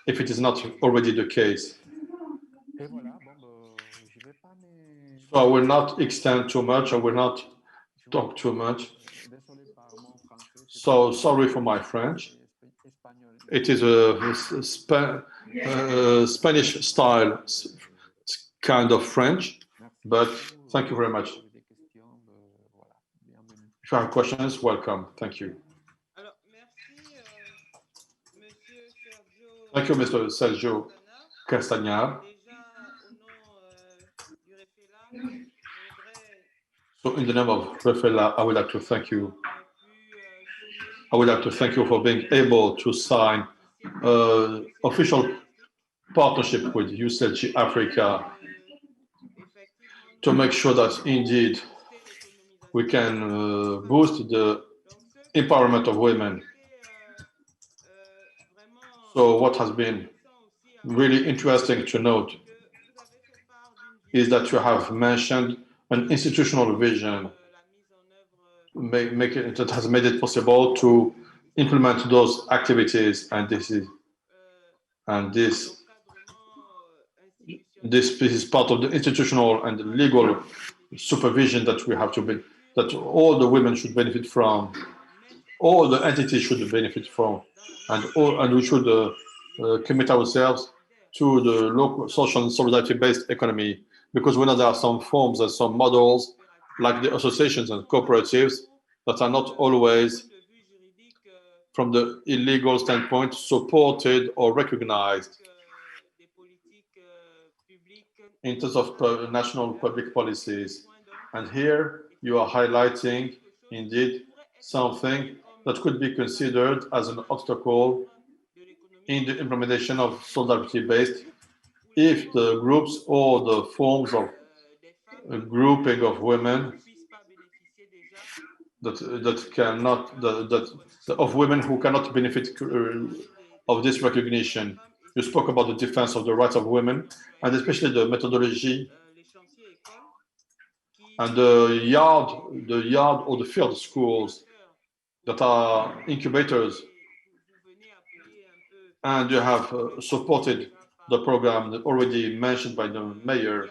if it is not already the case. So I will not extend too much, I will not talk too much. So sorry for my French. It is a Spanish style kind of French, but thank you very much. If you have questions, welcome. Thank you. Thank you, Mr. Sergio Castañar. So in the name of REFELA, I would like to thank you. I would like to thank you for being able to sign official partnership with UCLG Africa to make sure that indeed we can boost the empowerment of women. So what has been really interesting to note is that you have mentioned an institutional vision that has made it possible to implement those activities, and this is part of the institutional and legal supervision that we have to be, that all the women should benefit from, all the entities should benefit from, and we should commit ourselves to the local social and solidarity-based economy, because we know there are some forms and some models like the associations and cooperatives that are not always, from the illegal standpoint, supported or recognized in terms of national public policies. And here you are highlighting, indeed, something that could be considered as an obstacle in the implementation of solidarity-based if the groups or the forms of grouping of women of women who cannot benefit of this recognition. You spoke about the defense of the rights of women, and especially the methodology and the yard or the field schools that are incubators. And you have supported the program that already mentioned by the mayor,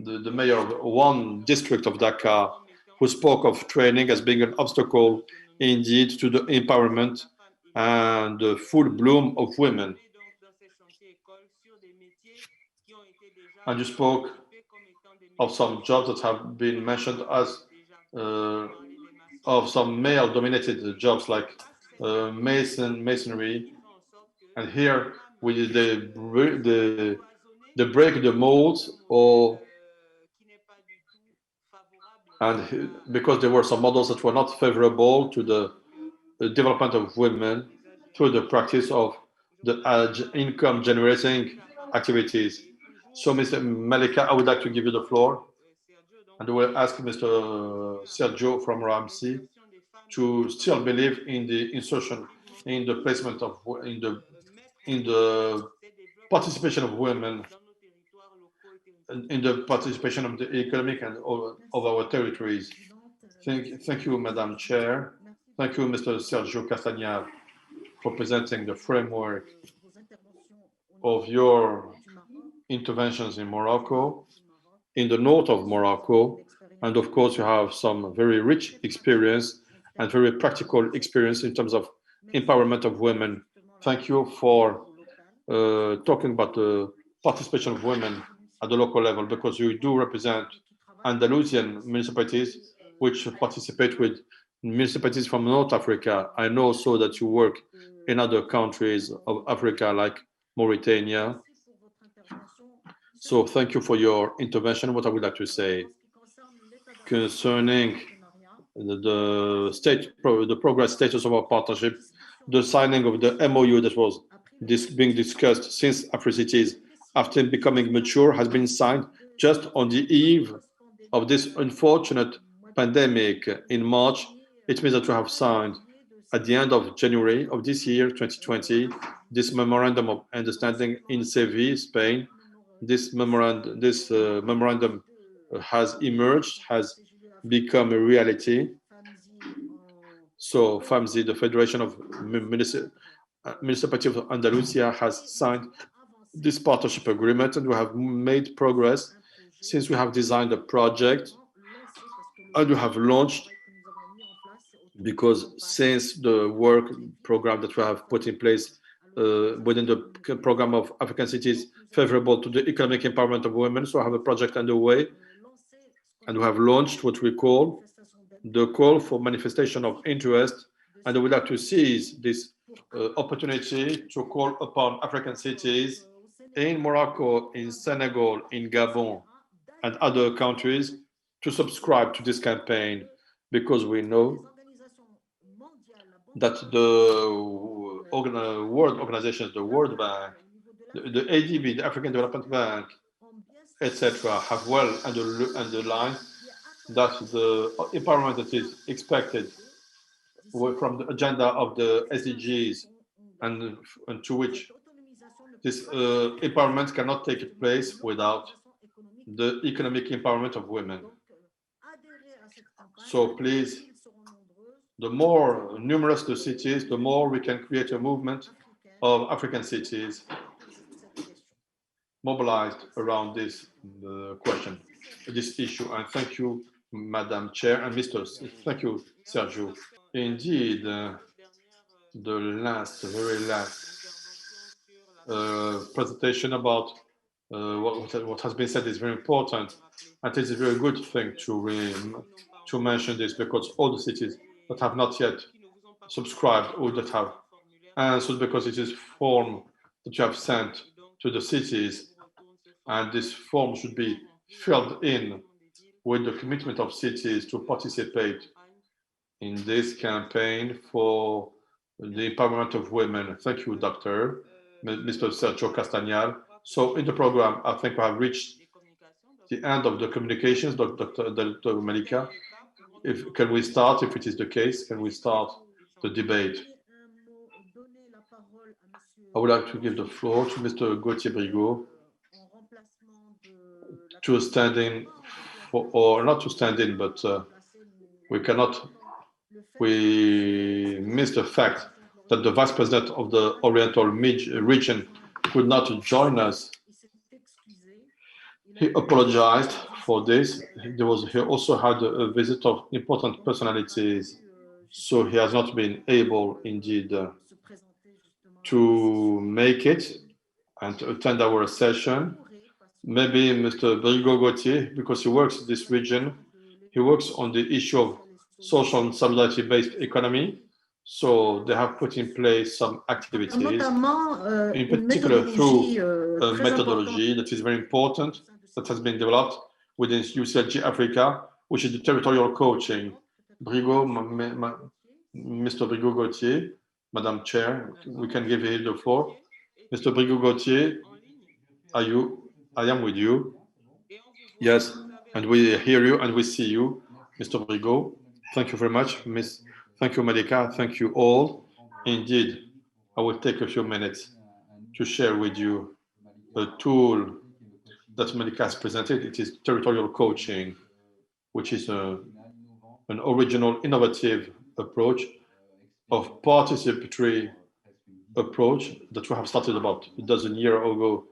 the mayor of one district of Dakar, who spoke of training as being an obstacle indeed to the empowerment and the full bloom of women. And you spoke of some jobs that have been mentioned as of some male-dominated jobs like masonry. And here they break the molds, and because there were some models that were not favorable to the development of women through the practice of the income generating activities. So, Mr. Malika, I would like to give you the floor, and I will ask Mr. Sergio from Ramsey to still believe in the insertion, in the placement of, in the participation of women, in the participation of the economic and of our territories. Thank you, Madam Chair. Thank you, Mr. Sergio Castañar, for presenting the framework of your interventions in Morocco, in the north of Morocco. And of course, you have some very rich experience and very practical experience in terms of empowerment of women. Thank you for talking about the participation of women at the local level, because you do represent Andalusian municipalities which participate with municipalities from North Africa. I know also that you work in other countries of Africa like Mauritania. So thank you for your intervention. What I would like to say concerning the progress status of our partnership, the signing of the MOU that was being discussed since Africities, after becoming mature, has been signed just on the eve of this unfortunate pandemic in March. It means that we have signed at the end of January of this year, 2020, this memorandum of understanding in Seville, Spain. This memorandum has emerged, has become a reality. So FAMSI, the Federation of Municipalities of Andalusia, has signed this partnership agreement, and we have made progress since we have designed a project and we have launched, because since the work program that we have put in place within the program of African cities favorable to the economic empowerment of women, so I have a project underway, and we have launched what we call the call for manifestation of interest, and I would like to seize this opportunity to call upon African cities in Morocco, in Senegal, in Gabon, and other countries to subscribe to this campaign, because we know that the world organizations, the World Bank, the ADB, the African Development Bank, etc., have well underlined that the empowerment that is expected from the agenda of the SDGs, and to which this empowerment cannot take place without the economic empowerment of women. So please, the more numerous the cities, the more we can create a movement of African cities mobilized around this question, this issue. And thank you, Madam Chair, and thank you, Sergio. Indeed, the very last presentation about what has been said is very important, and it is a very good thing to to mention this because all the cities that have not yet subscribed or that have answered, because it is form that you have sent to the cities, and this form should be filled in with the commitment of cities to participate in this campaign for the empowerment of women. Thank you, Dr. Mr. Sergio Castagnal. So in the program, I think we have reached the end of the communications, Dr. Malika. Can we start, if it is the case, can we start the debate? I would like to give the floor to Mr. Gauthier Brigaud to stand in, or not to stand in, but we missed the fact that the Vice President of the Oriental region could not join us. He apologized for this. He also had a visit of important personalities, so he has not been able, indeed, to make it and to attend our session. Maybe Mr. Brigaud Gauthier, because he works in this region, he works on the issue of social and solidarity-based economy. So they have put in place some activities, in particular through a methodology that is very important, that has been developed within UCLG Africa, which is the territorial coaching. Mr. Brigaud Gauthier, Madam Chair, we can give you the floor. Mr. Brigaud Gauthier, I am with you. Yes, and we hear you and we see you, Mr. Brigaud. Thank you very much, Miss. Thank you, Malika. Thank you all. Indeed, I will take a few minutes to share with you a tool that Malika has presented. It is territorial coaching, which is an original, innovative approach of participatory approach that we have started about a dozen years ago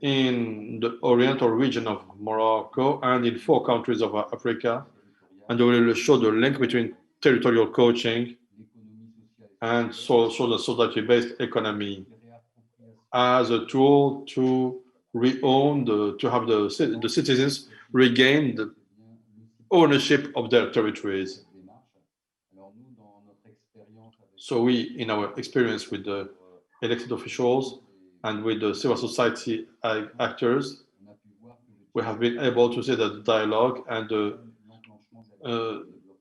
in the Oriental region of Morocco and in 4 countries of Africa. And we will show the link between territorial coaching and social and solidarity-based economy as a tool to to have the citizens regain the ownership of their territories. So we, in our experience with the elected officials and with the civil society actors, we have been able to see that the dialogue and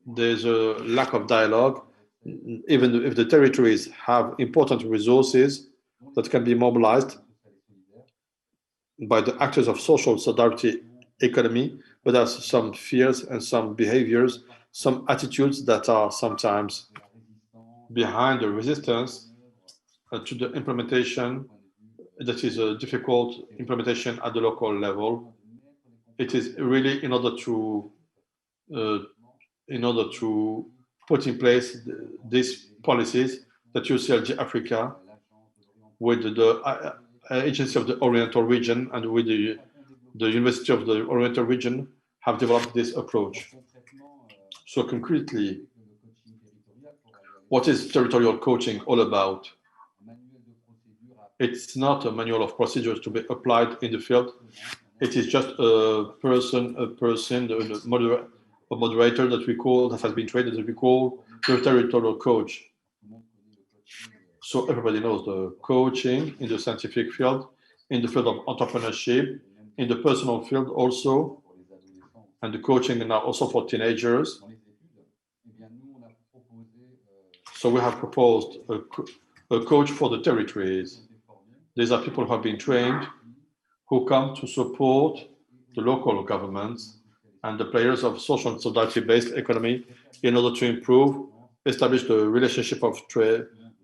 there's a lack of dialogue, even if the territories have important resources that can be mobilized by the actors of social solidarity economy, but there's some fears and some behaviors, some attitudes that are sometimes behind the resistance to the implementation. That is a difficult implementation at the local level. It is really in order to put in place these policies that UCLG Africa, with the Agency of the Oriental Region and with the University of the Oriental Region, have developed this approach. So concretely, what is territorial coaching all about? It's not a manual of procedures to be applied in the field. It is just a moderator that we call, that has been trained, that we call the territorial coach. So everybody knows the coaching in the scientific field, in the field of entrepreneurship, in the personal field also, and the coaching now also for teenagers. So we have proposed a coach for the territories. These are people who have been trained, who come to support the local governments and the players of social and solidarity-based economy in order to improve, establish the relationship of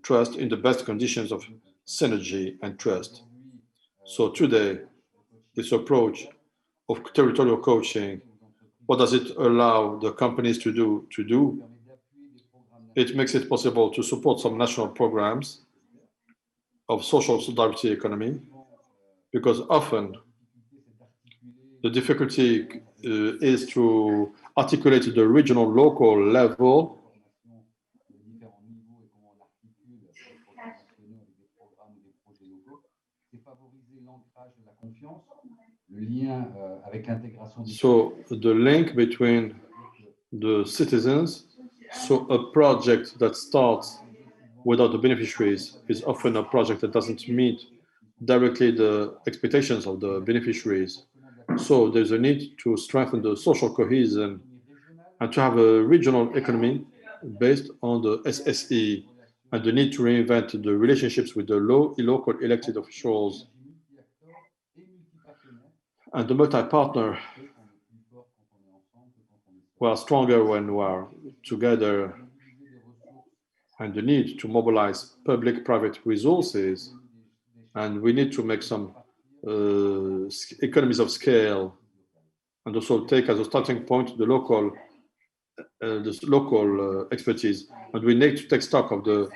trust in the best conditions of synergy and trust. So today, this approach of territorial coaching, what does it allow the companies to do? It makes it possible to support some national programs of social solidarity economy, because often the difficulty is to articulate at the regional, local level so the link between the citizens. So a project that starts without the beneficiaries is often a project that doesn't meet directly the expectations of the beneficiaries. So there's a need to strengthen the social cohesion and to have a regional economy based on the SSE, and the need to reinvent the relationships with the local elected officials and the multi-partner who are stronger when we are together, and the need to mobilize public-private resources, and we need to make some economies of scale, and also take as a starting point the local expertise, and we need to take stock of the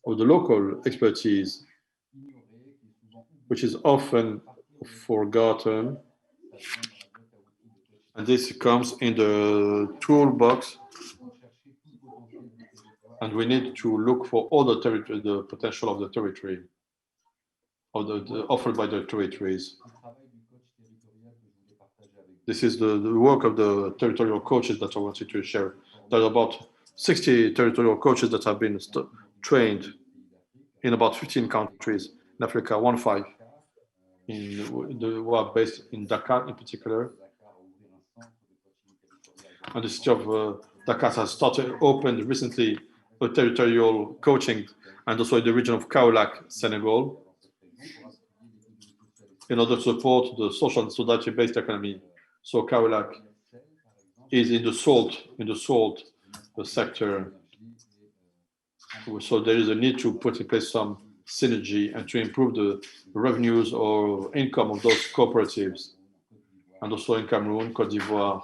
local expertise, which is often forgotten, and this comes in the toolbox, and we need to look for all the territory, the potential of the territory, of the offered by the territories. This is the work of the territorial coaches that I wanted to share. There are about 60 territorial coaches that have been trained in about 15 countries in Africa, 15, who are based in Dakar in particular. And the city of Dakar has opened recently a territorial coaching, and also in the region of Kaolack, Senegal, in order to support the social and solidarity-based economy. So Kaolack is in the salt sector. So there is a need to put in place some synergy and to improve the revenues or income of those cooperatives, and also in Cameroon, Côte d'Ivoire,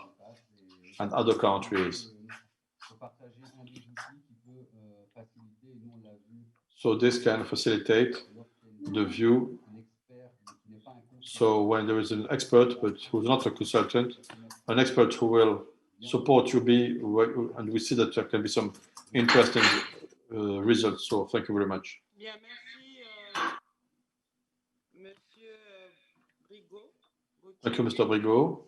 and other countries. So this can facilitate the view. So when there is an expert, but who's not a consultant, an expert who will support UB, and we see that there can be some interesting results. So thank you very much. Thank you, Mr. Brigaud,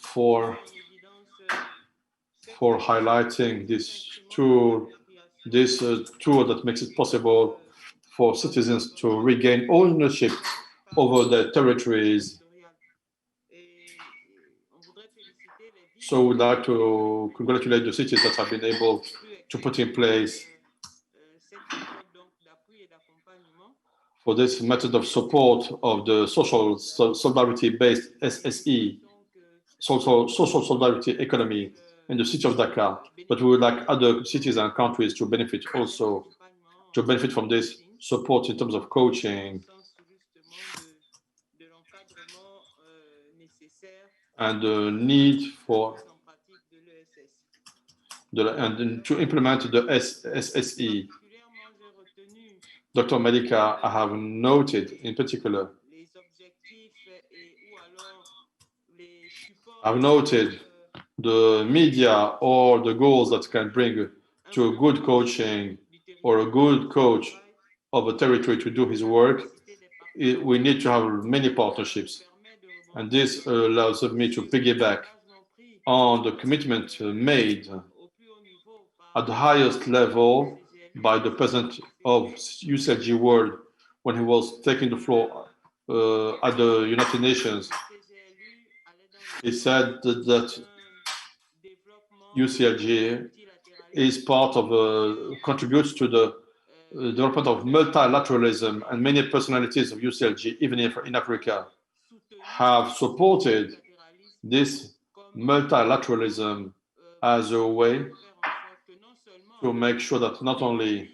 for highlighting this tool that makes it possible for citizens to regain ownership over their territories. So we'd like to congratulate the cities that have been able to put in place for this method of support of the social solidarity-based SSE, social solidarity economy in the city of Dakar. But we would like other cities and countries to benefit also, to benefit from this support in terms of coaching and the need for and to implement the SSE. Dr. Malika, I have noted in particular, I've noted the media or the goals that can bring to a good coaching or a good coach of a territory to do his work. We need to have many partnerships. And this allows me to piggyback on the commitment made at the highest level by the president of UCLG World when he was taking the floor at the United Nations. He said that UCLG is part of, contributes to the development of multilateralism, and many personalities of UCLG, even in Africa, have supported this multilateralism as a way to make sure that not only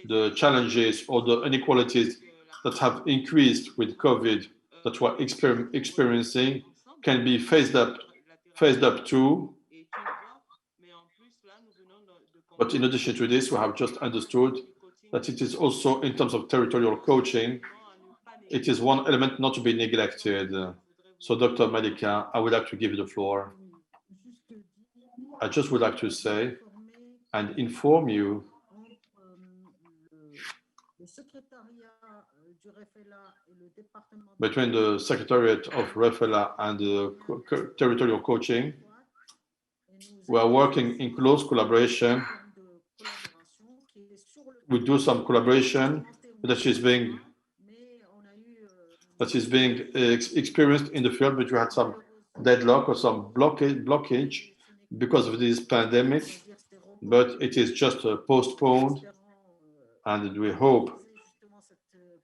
the challenges or the inequalities that have increased with COVID that we're experiencing can be phased up too. But in addition to this, we have just understood that it is also, in terms of territorial coaching, it is one element not to be neglected. So Dr. Malika, I would like to give you the floor. I just would like to say and inform you between the Secretariat of REFELA and the Territorial Coaching. We are working in close collaboration. We do some collaboration that is being experienced in the field, but we had some deadlock or some blockage because of this pandemic, but it is just postponed, and we hope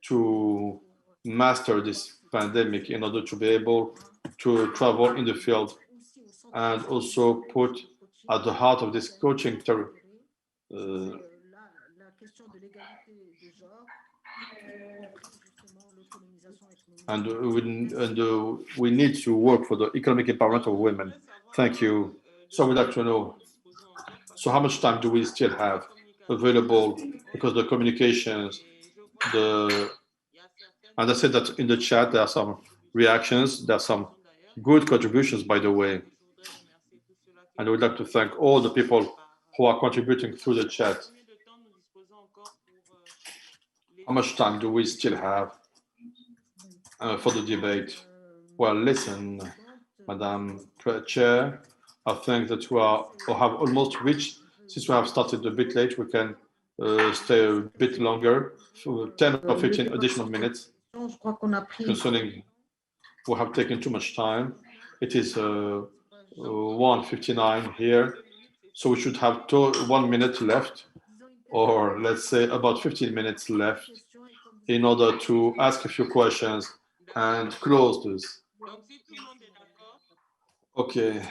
to master this pandemic in order to be able to travel in the field and also put at the heart of this coaching we need to work for the economic empowerment of women. Thank you. So we'd like to know, so how much time do we still have available? Because the communications, and I said that in the chat, there are some reactions, there are some good contributions, by the way. And I would like to thank all the people who are contributing through the chat. How much time do we still have for the debate? Well, listen, Madam Chair, I think that we have almost reached, since we have started a bit late, we can stay a bit longer, for 10 or 15 additional minutes, concerning we have taken too much time. It is 1:59 here, so we should have 1 minute left, or let's say about 15 minutes left, in order to ask a few questions and close this. Okay,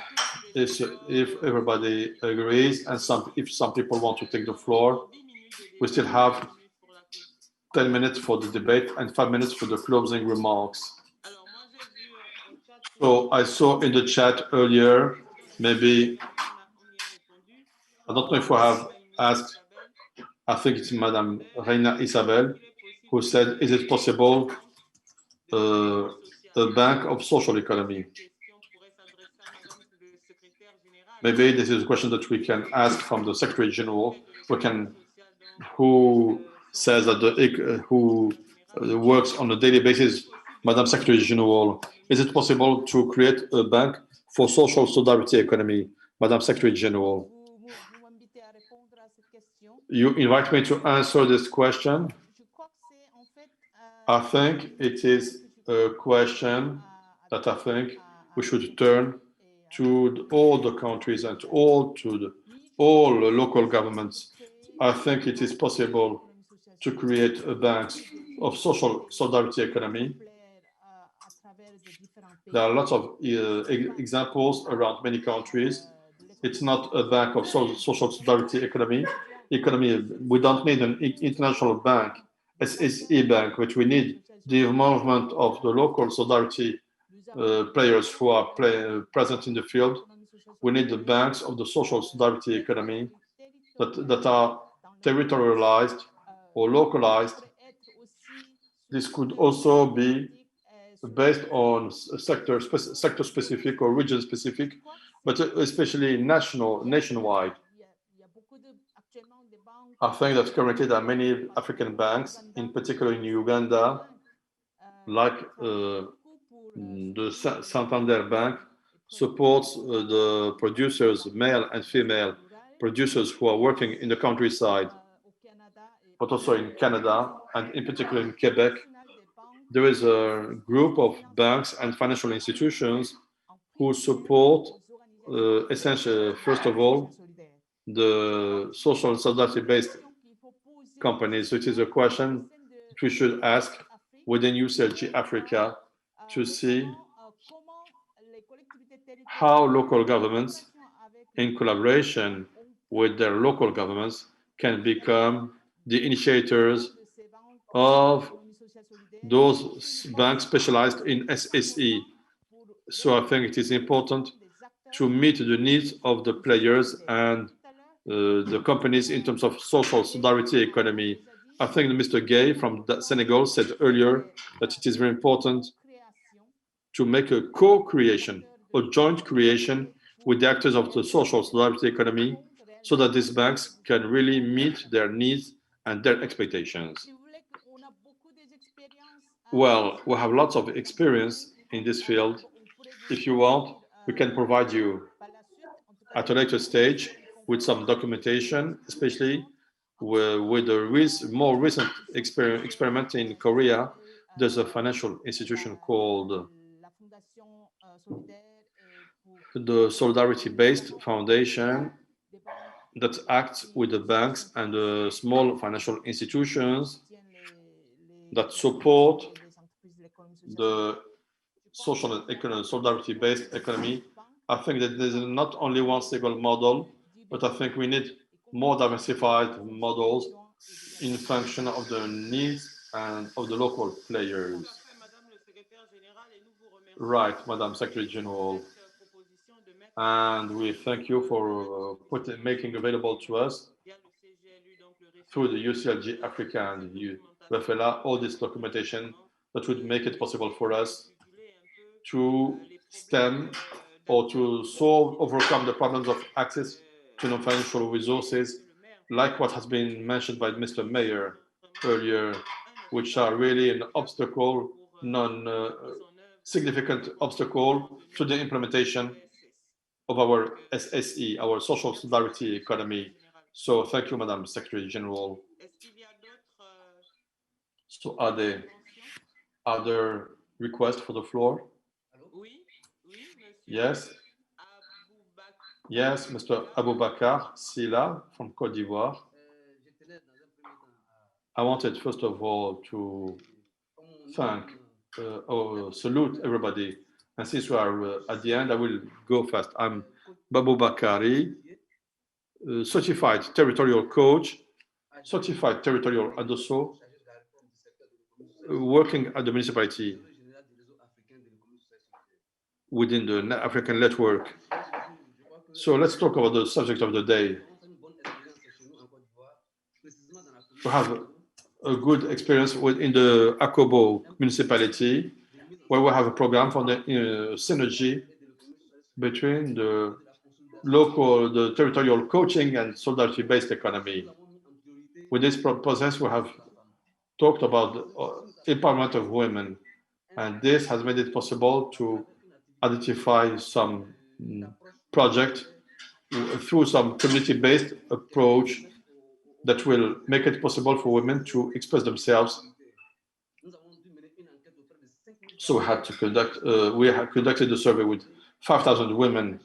if everybody agrees, and if some people want to take the floor, we still have 10 minutes for the debate and 5 minutes for the closing remarks. So I saw in the chat earlier, maybe, I don't know if we have asked, I think it's Madame Reina Isabel, who said, is it possible a bank of social economy? Maybe this is a question that we can ask from the Secretary General, who says that who works on a daily basis. Madam Secretary General, is it possible to create a bank for social solidarity economy? Madam Secretary General, you invite me to answer this question. I think it is a question that I think we should turn to all the countries and all the local governments. I think it is possible to create a bank of social solidarity economy. There are lots of examples around many countries. It's not a bank of social solidarity economy. We don't need an international bank, SSE bank, but we need the involvement of the local solidarity players who are present in the field. We need the banks of the social solidarity economy that are territorialized or localized. This could also be based on sector-specific or region-specific, but especially nationwide. I think that currently there are many African banks, in particular in Uganda, like the Santander Bank, supports the producers, male and female producers who are working in the countryside, but also in Canada, and in particular in Quebec. There is a group of banks and financial institutions who support, essentially, first of all, the social solidarity-based companies. So it is a question that we should ask within UCLG Africa to see how local governments, in collaboration with their local governments, can become the initiators of those banks specialized in SSE. So I think it is important to meet the needs of the players and the companies in terms of social solidarity economy. I think Mr. Gay from Senegal said earlier that it is very important to make a co-creation or joint creation with the actors of the social solidarity economy so that these banks can really meet their needs and their expectations. Well, we have lots of experience in this field. If you want, we can provide you at a later stage with some documentation, especially with the more recent experiment in Korea. There's a financial institution called the Solidarity-Based Foundation that acts with the banks and the small financial institutions that support the social and economic solidarity-based economy. I think that there's not only one single model, but I think we need more diversified models in function of the needs and of the local players. Right, Madam Secretary General. And we thank you for making available to us through the UCLG Africa and REFELA all this documentation that would make it possible for us to stem or to overcome the problems of access to non-financial resources, like what has been mentioned by Mr. Mayor earlier, which are really an obstacle, significant obstacle to the implementation of our SSE, our social solidarity economy. So thank you, Madam Secretary General. So are there other requests for the floor? Yes. Yes, Mr. Aboubakar Sila from Côte d'Ivoire. I wanted, first of all, to thank or salute everybody. And since we are at the end, I will go fast. I'm Babou Bakari, certified territorial coach, certified territorial adosso, working at the municipality within the African network. So let's talk about the subject of the day. We have a good experience in the Akobo municipality, where we have a program for the synergy between the local, the territorial coaching and solidarity-based economy. With this process, we have talked about the empowerment of women, and this has made it possible to identify some project through some community-based approach that will make it possible for women to express themselves. So we had to conduct. We have conducted a survey with 5,000 women.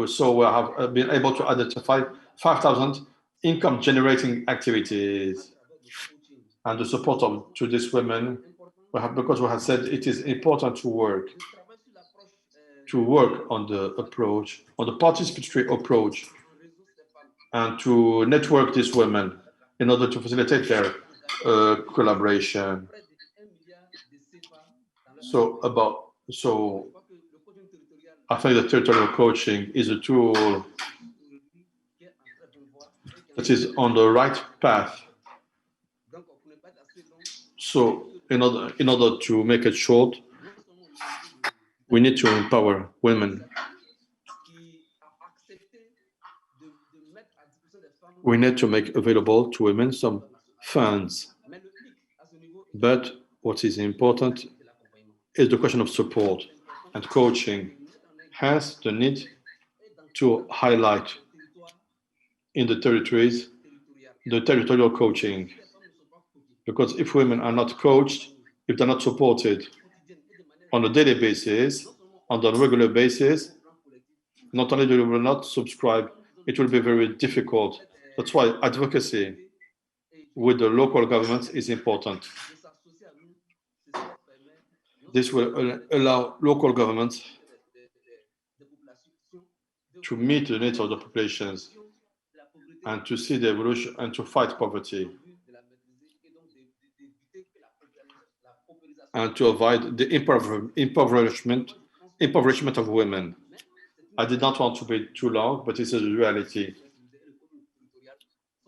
So we have been able to identify 5,000 income-generating activities, and the support to these women. Because we have said it is important to work on the approach, on the participatory approach, and to network these women in order to facilitate their collaboration. So I think that territorial coaching is a tool that is on the right path. So in order to make it short, we need to empower women. We need to make available to women some funds. But what is important is the question of support and coaching. Hence, the need to highlight in the territories the territorial coaching. Because if women are not coached, if they're not supported on a daily basis, on a regular basis, not only do we will not subscribe, it will be very difficult. That's why advocacy with the local governments is important. This will allow local governments to meet the needs of the populations and to see the evolution and to fight poverty and to avoid the impoverishment of women. I did not want to be too long, but this is a reality.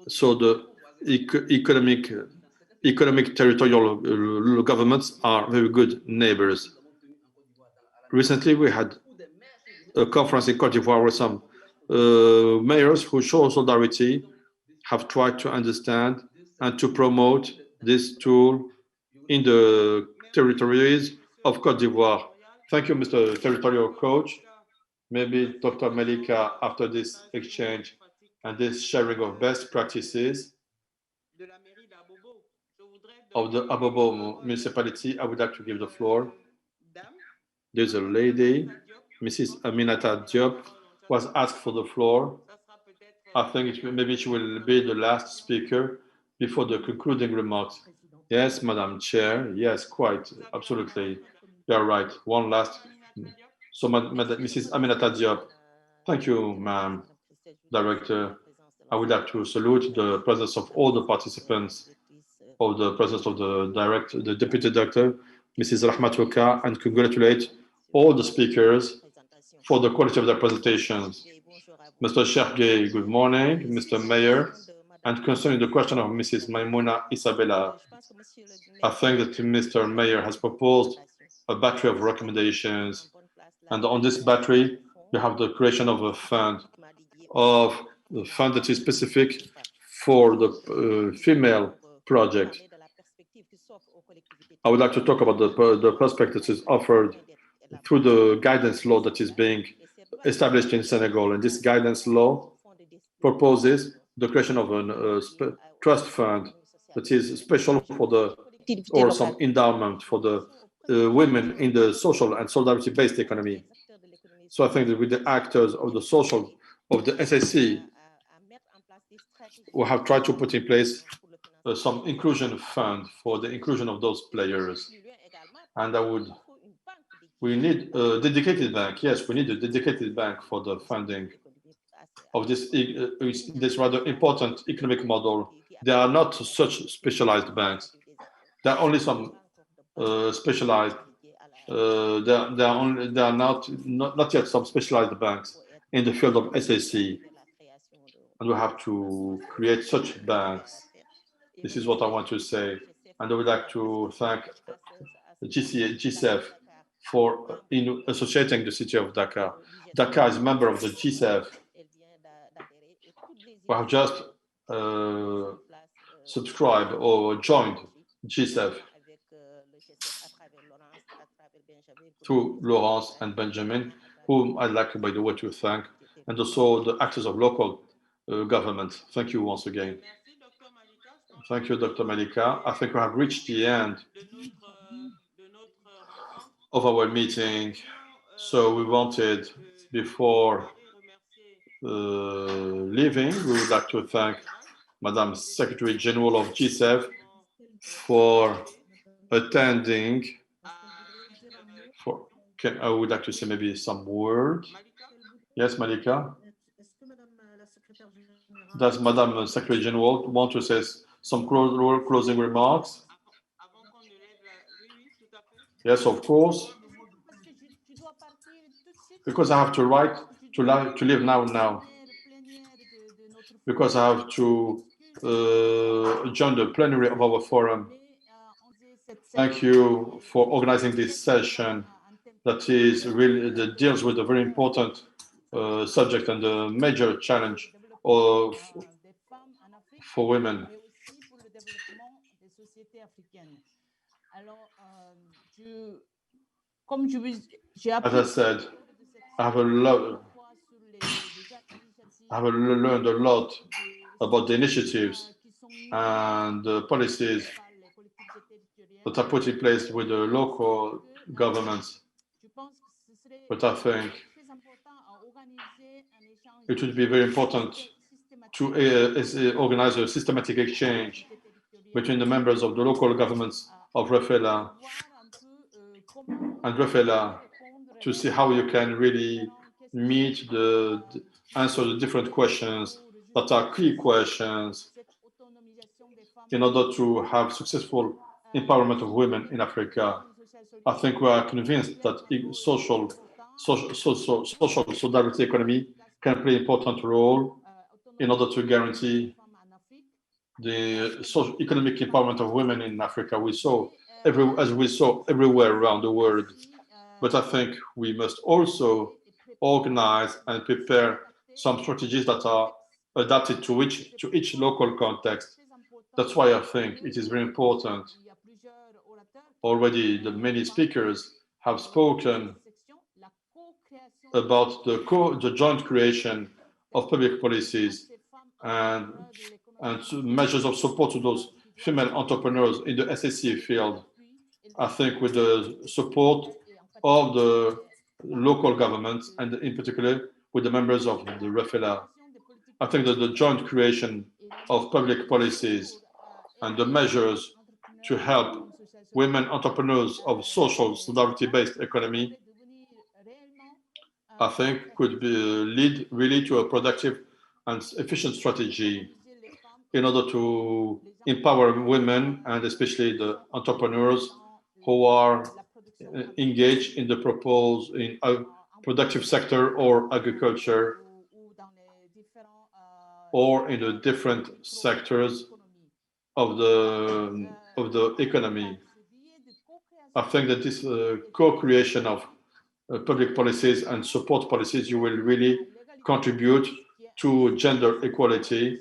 So the economic territorial governments are very good neighbors. Recently, we had a conference in Côte d'Ivoire where some mayors who show solidarity have tried to understand and to promote this tool in the territories of Côte d'Ivoire. Thank you, Mr. Territorial Coach. Maybe Dr. Malika, after this exchange and this sharing of best practices of the Abobo municipality, I would like to give the floor. There's a lady, Mrs. Aminata Diop, was asked for the floor. I think maybe she will be the last speaker before the concluding remarks. Yes, Madam Chair. Yes, quite, absolutely. You're right. One last. So, Mrs. Aminata Diop. Thank you, ma'am, Director. I would like to salute the presence of all the participants, of the presence of the Deputy Director, Mrs. Rahmatouka, and congratulate all the speakers for the quality of their presentations. Mr. Shergay, good morning. Mr. Mayor, and concerning the question of Mrs. Maimouna Isabella, I think that Mr. Mayor has proposed a battery of recommendations, and on this battery, you have the creation of a fund that is specific for the female project. I would like to talk about the perspective that is offered through the guidance law that is being established in Senegal. And this guidance law proposes the creation of a trust fund that is special for or some endowment for the women in the social and solidarity-based economy. So I think that with the actors of the social, of the SSE, we have tried to put in place some inclusion fund for the inclusion of those players. And we need a dedicated bank. Yes, we need a dedicated bank for the funding of this rather important economic model. There are not such specialized banks. There are only some specialized. There are not yet some specialized banks in the field of SSE, and we have to create such banks. This is what I want to say, and I would like to thank the GSEF for associating the city of Dakar. Dakar is a member of the GSEF. We have just subscribed or joined GSEF through Laurence and Benjamin, whom I'd like, by the way, to thank, and also the actors of local government. Thank you once again. Thank you, Dr. Malika. I think we have reached the end of our meeting. So we wanted, before leaving, we would like to thank Madam Secretary General of GSEF for attending. I would like to say maybe some word. Yes, Malika? Does Madam Secretary General want to say some closing remarks? Yes, of course. Because I have to leave now. Because I have to join the plenary of our forum. Thank you for organizing this session that deals with a very important subject and a major challenge for women. As I said, I have learned a lot about the initiatives and the policies that are put in place with the local governments. But I think it would be very important to organize a systematic exchange between the members of the local governments of REFELA and REFELA to see how you can really answer the different questions that are key questions in order to have successful empowerment of women in Africa. I think we are convinced that social solidarity economy can play an important role in order to guarantee the social economic empowerment of women in Africa. As we saw everywhere around the world. But I think we must also organize and prepare some strategies that are adapted to each local context. That's why I think it is very important. already the many speakers have spoken about the joint creation of public policies and measures of support to those female entrepreneurs in the SSE field. I think with the support of the local governments and in particular with the members of the REFELA, I think that the joint creation of public policies and the measures to help women entrepreneurs of social solidarity-based economy, I think could lead really to a productive and efficient strategy in order to empower women and especially the entrepreneurs who are engaged in the in a productive sector or agriculture or in the different sectors of the economy. I think that this co-creation of public policies and support policies, you will really contribute to gender equality,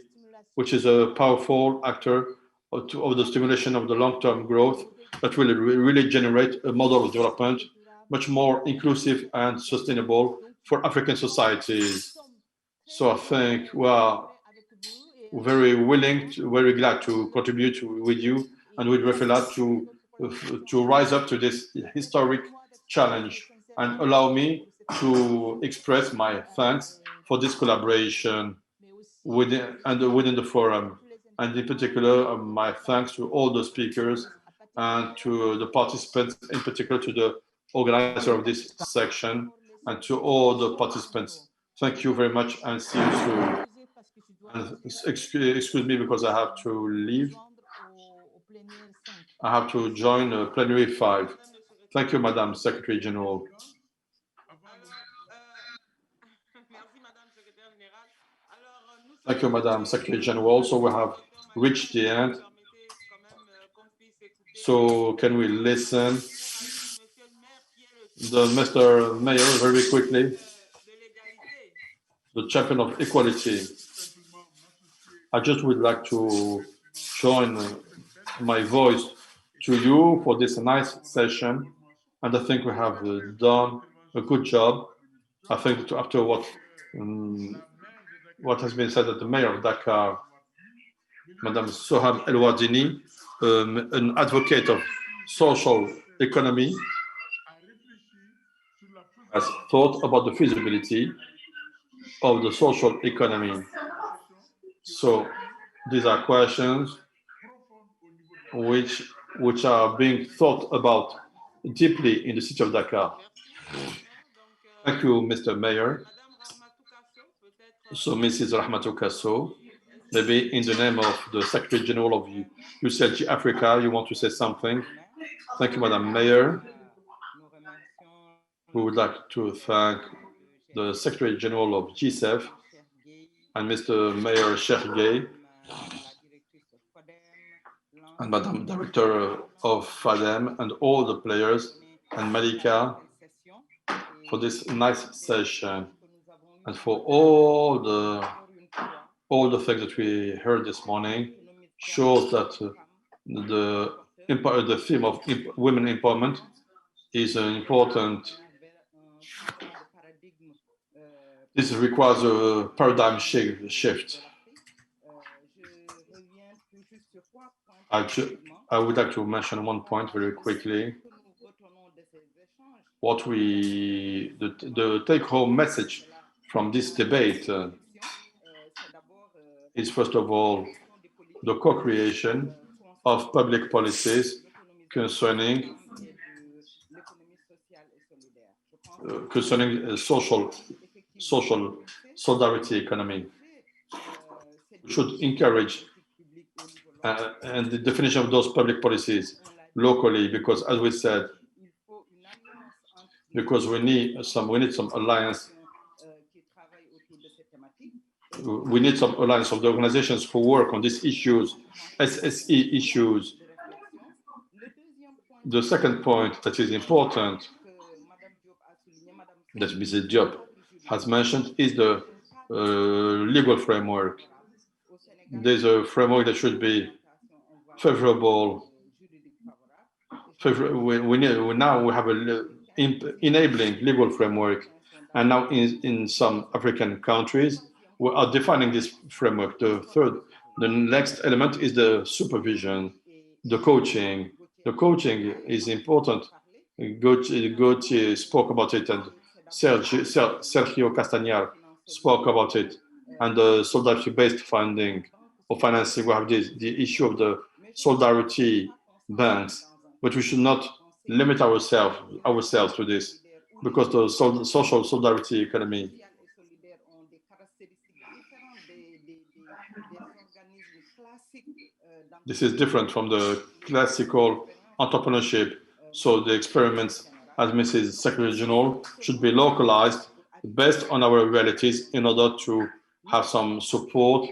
which is a powerful actor of the stimulation of the long-term growth that will really generate a model of development much more inclusive and sustainable for African societies. So I think we are very willing, very glad to contribute with you and with REFELA to rise up to this historic challenge, and allow me to express my thanks for this collaboration within the forum, and in particular my thanks to all the speakers and to the participants, in particular to the organizer of this section and to all the participants. Thank you very much and see you soon. And excuse me because I have to leave. I have to join plenary 5. Thank you, Madam Secretary General. Thank you, Madam Secretary General. So we have reached the end. So can we listen? Mr. Mayor, very quickly, the champion of equality. I just would like to join my voice to you for this nice session, and I think we have done a good job. I think after what has been said at the mayor of Dakar, Madame Soham El Wardini, an advocate of social economy, has thought about the feasibility of the social economy. So these are questions which are being thought about deeply in the city of Dakar. Thank you, Mr. Mayor. So Mrs. Rahmatou Kasso, maybe in the name of the Secretary General of UCLG Africa, you want to say something? Thank you, Madam Mayor. We would like to thank the Secretary General of GSEF and Mr. Mayor Chergay and Madam Director of FADEM and all the players and Malika for this nice session and for all the things that we heard this morning. Shows that the theme of women empowerment is an important. This requires a paradigm shift. I would like to mention one point very quickly. The take-home message from this debate is, first of all, the co-creation of public policies concerning social solidarity economy. Should encourage and the definition of those public policies locally, because as we said, because we need some alliance. We need some alliance of the organizations who work on these issues, SSE issues. The second point that is important, that Mrs. Diop has mentioned, is the legal framework. There's a framework that should be favorable now we have a enabling legal framework, and now in some African countries we are defining this framework. The next element is the supervision, the coaching. The coaching is important. Gauthier spoke about it, and Sergio Castañar spoke about it, and the solidarity-based funding or financing. We have the issue of the solidarity banks, but we should not limit ourselves to this, because the social solidarity economy this is different from the classical entrepreneurship. So the experiments, as Mrs. Secretary General, should be localized based on our realities in order to have some support.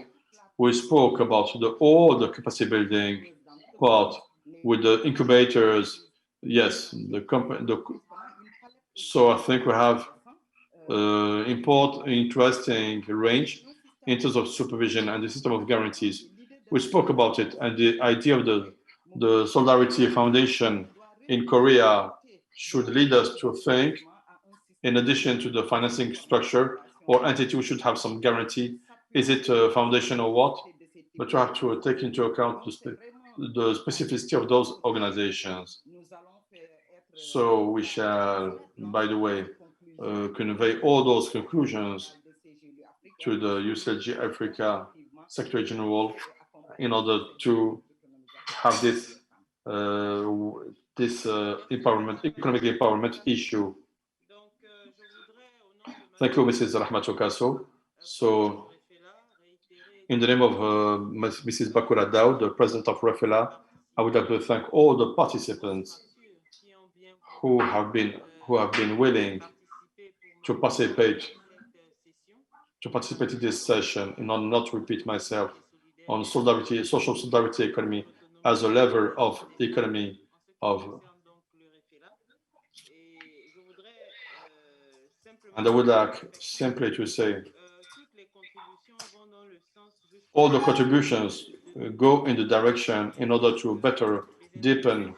We spoke about all the capacity building part with the incubators. Yes, so I think we have interesting range in terms of supervision and the system of guarantees. We spoke about it, and the idea of the Solidarity Foundation in Korea should lead us to think, in addition to the financing structure or entity, we should have some guarantee. Is it a foundation or what? But you have to take into account the specificity of those organizations. So we shall, by the way, convey all those conclusions to the UCLG Africa Secretary General in order to have this economic empowerment issue. Thank you, Mrs. Rahmat Okaso. So, in the name of Mrs. Bakura Daoud, the president of REFELA, I would like to thank all the participants who have been willing to participate in this session, in order not to repeat myself, on solidarity, social solidarity economy as a lever of the economy of. And I would like simply to say, all the contributions go in the direction in order to better deepen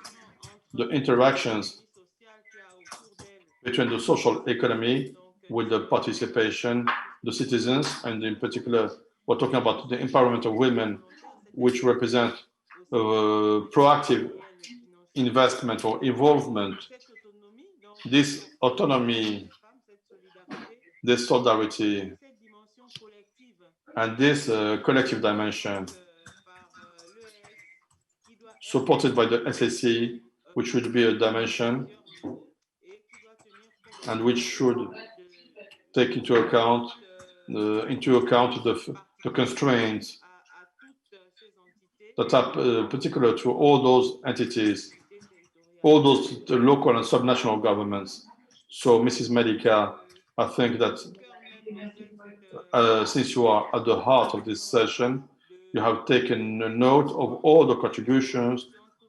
the interactions between the social economy with the participation, the citizens, and in particular, we're talking about the empowerment of women, which represent proactive investment or involvement. This autonomy, this solidarity, and this collective dimension, supported by the SSE, which should be a dimension and which should take into account the constraints that are particular to all those entities, all those local and subnational governments. So, Mrs. Medica, I think that since you are at the heart of this session, you have taken a note of all the contributions,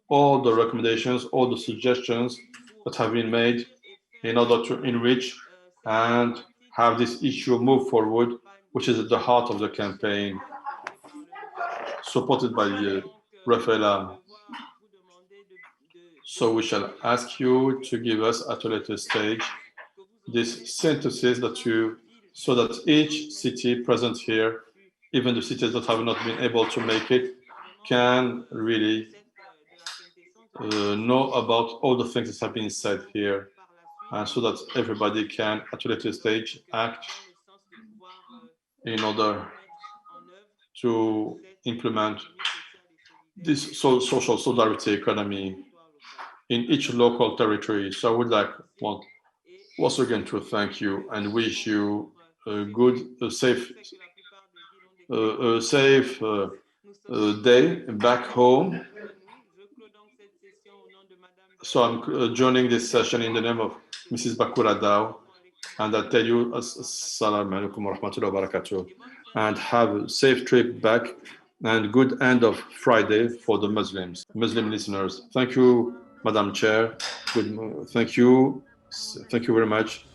all the recommendations, all the suggestions that have been made in order to enrich and have this issue move forward, which is at the heart of the campaign, supported by REFELA. So we shall ask you to give us at a later stage this synthesis so that each city present here, even the cities that have not been able to make it, can really know about all the things that have been said here, so that everybody can at a later stage act in order to implement this social solidarity economy in each local territory. So I would like once again to thank you and wish you a safe day back home. So I'm joining this session in the name of Mrs. Bakura Dao, and I tell you assalamu alaikum wa rahmatullahi wa barakatuh, and have a safe trip back and good end of Friday for the Muslim listeners. Thank you, Madam Chair. Thank you very much.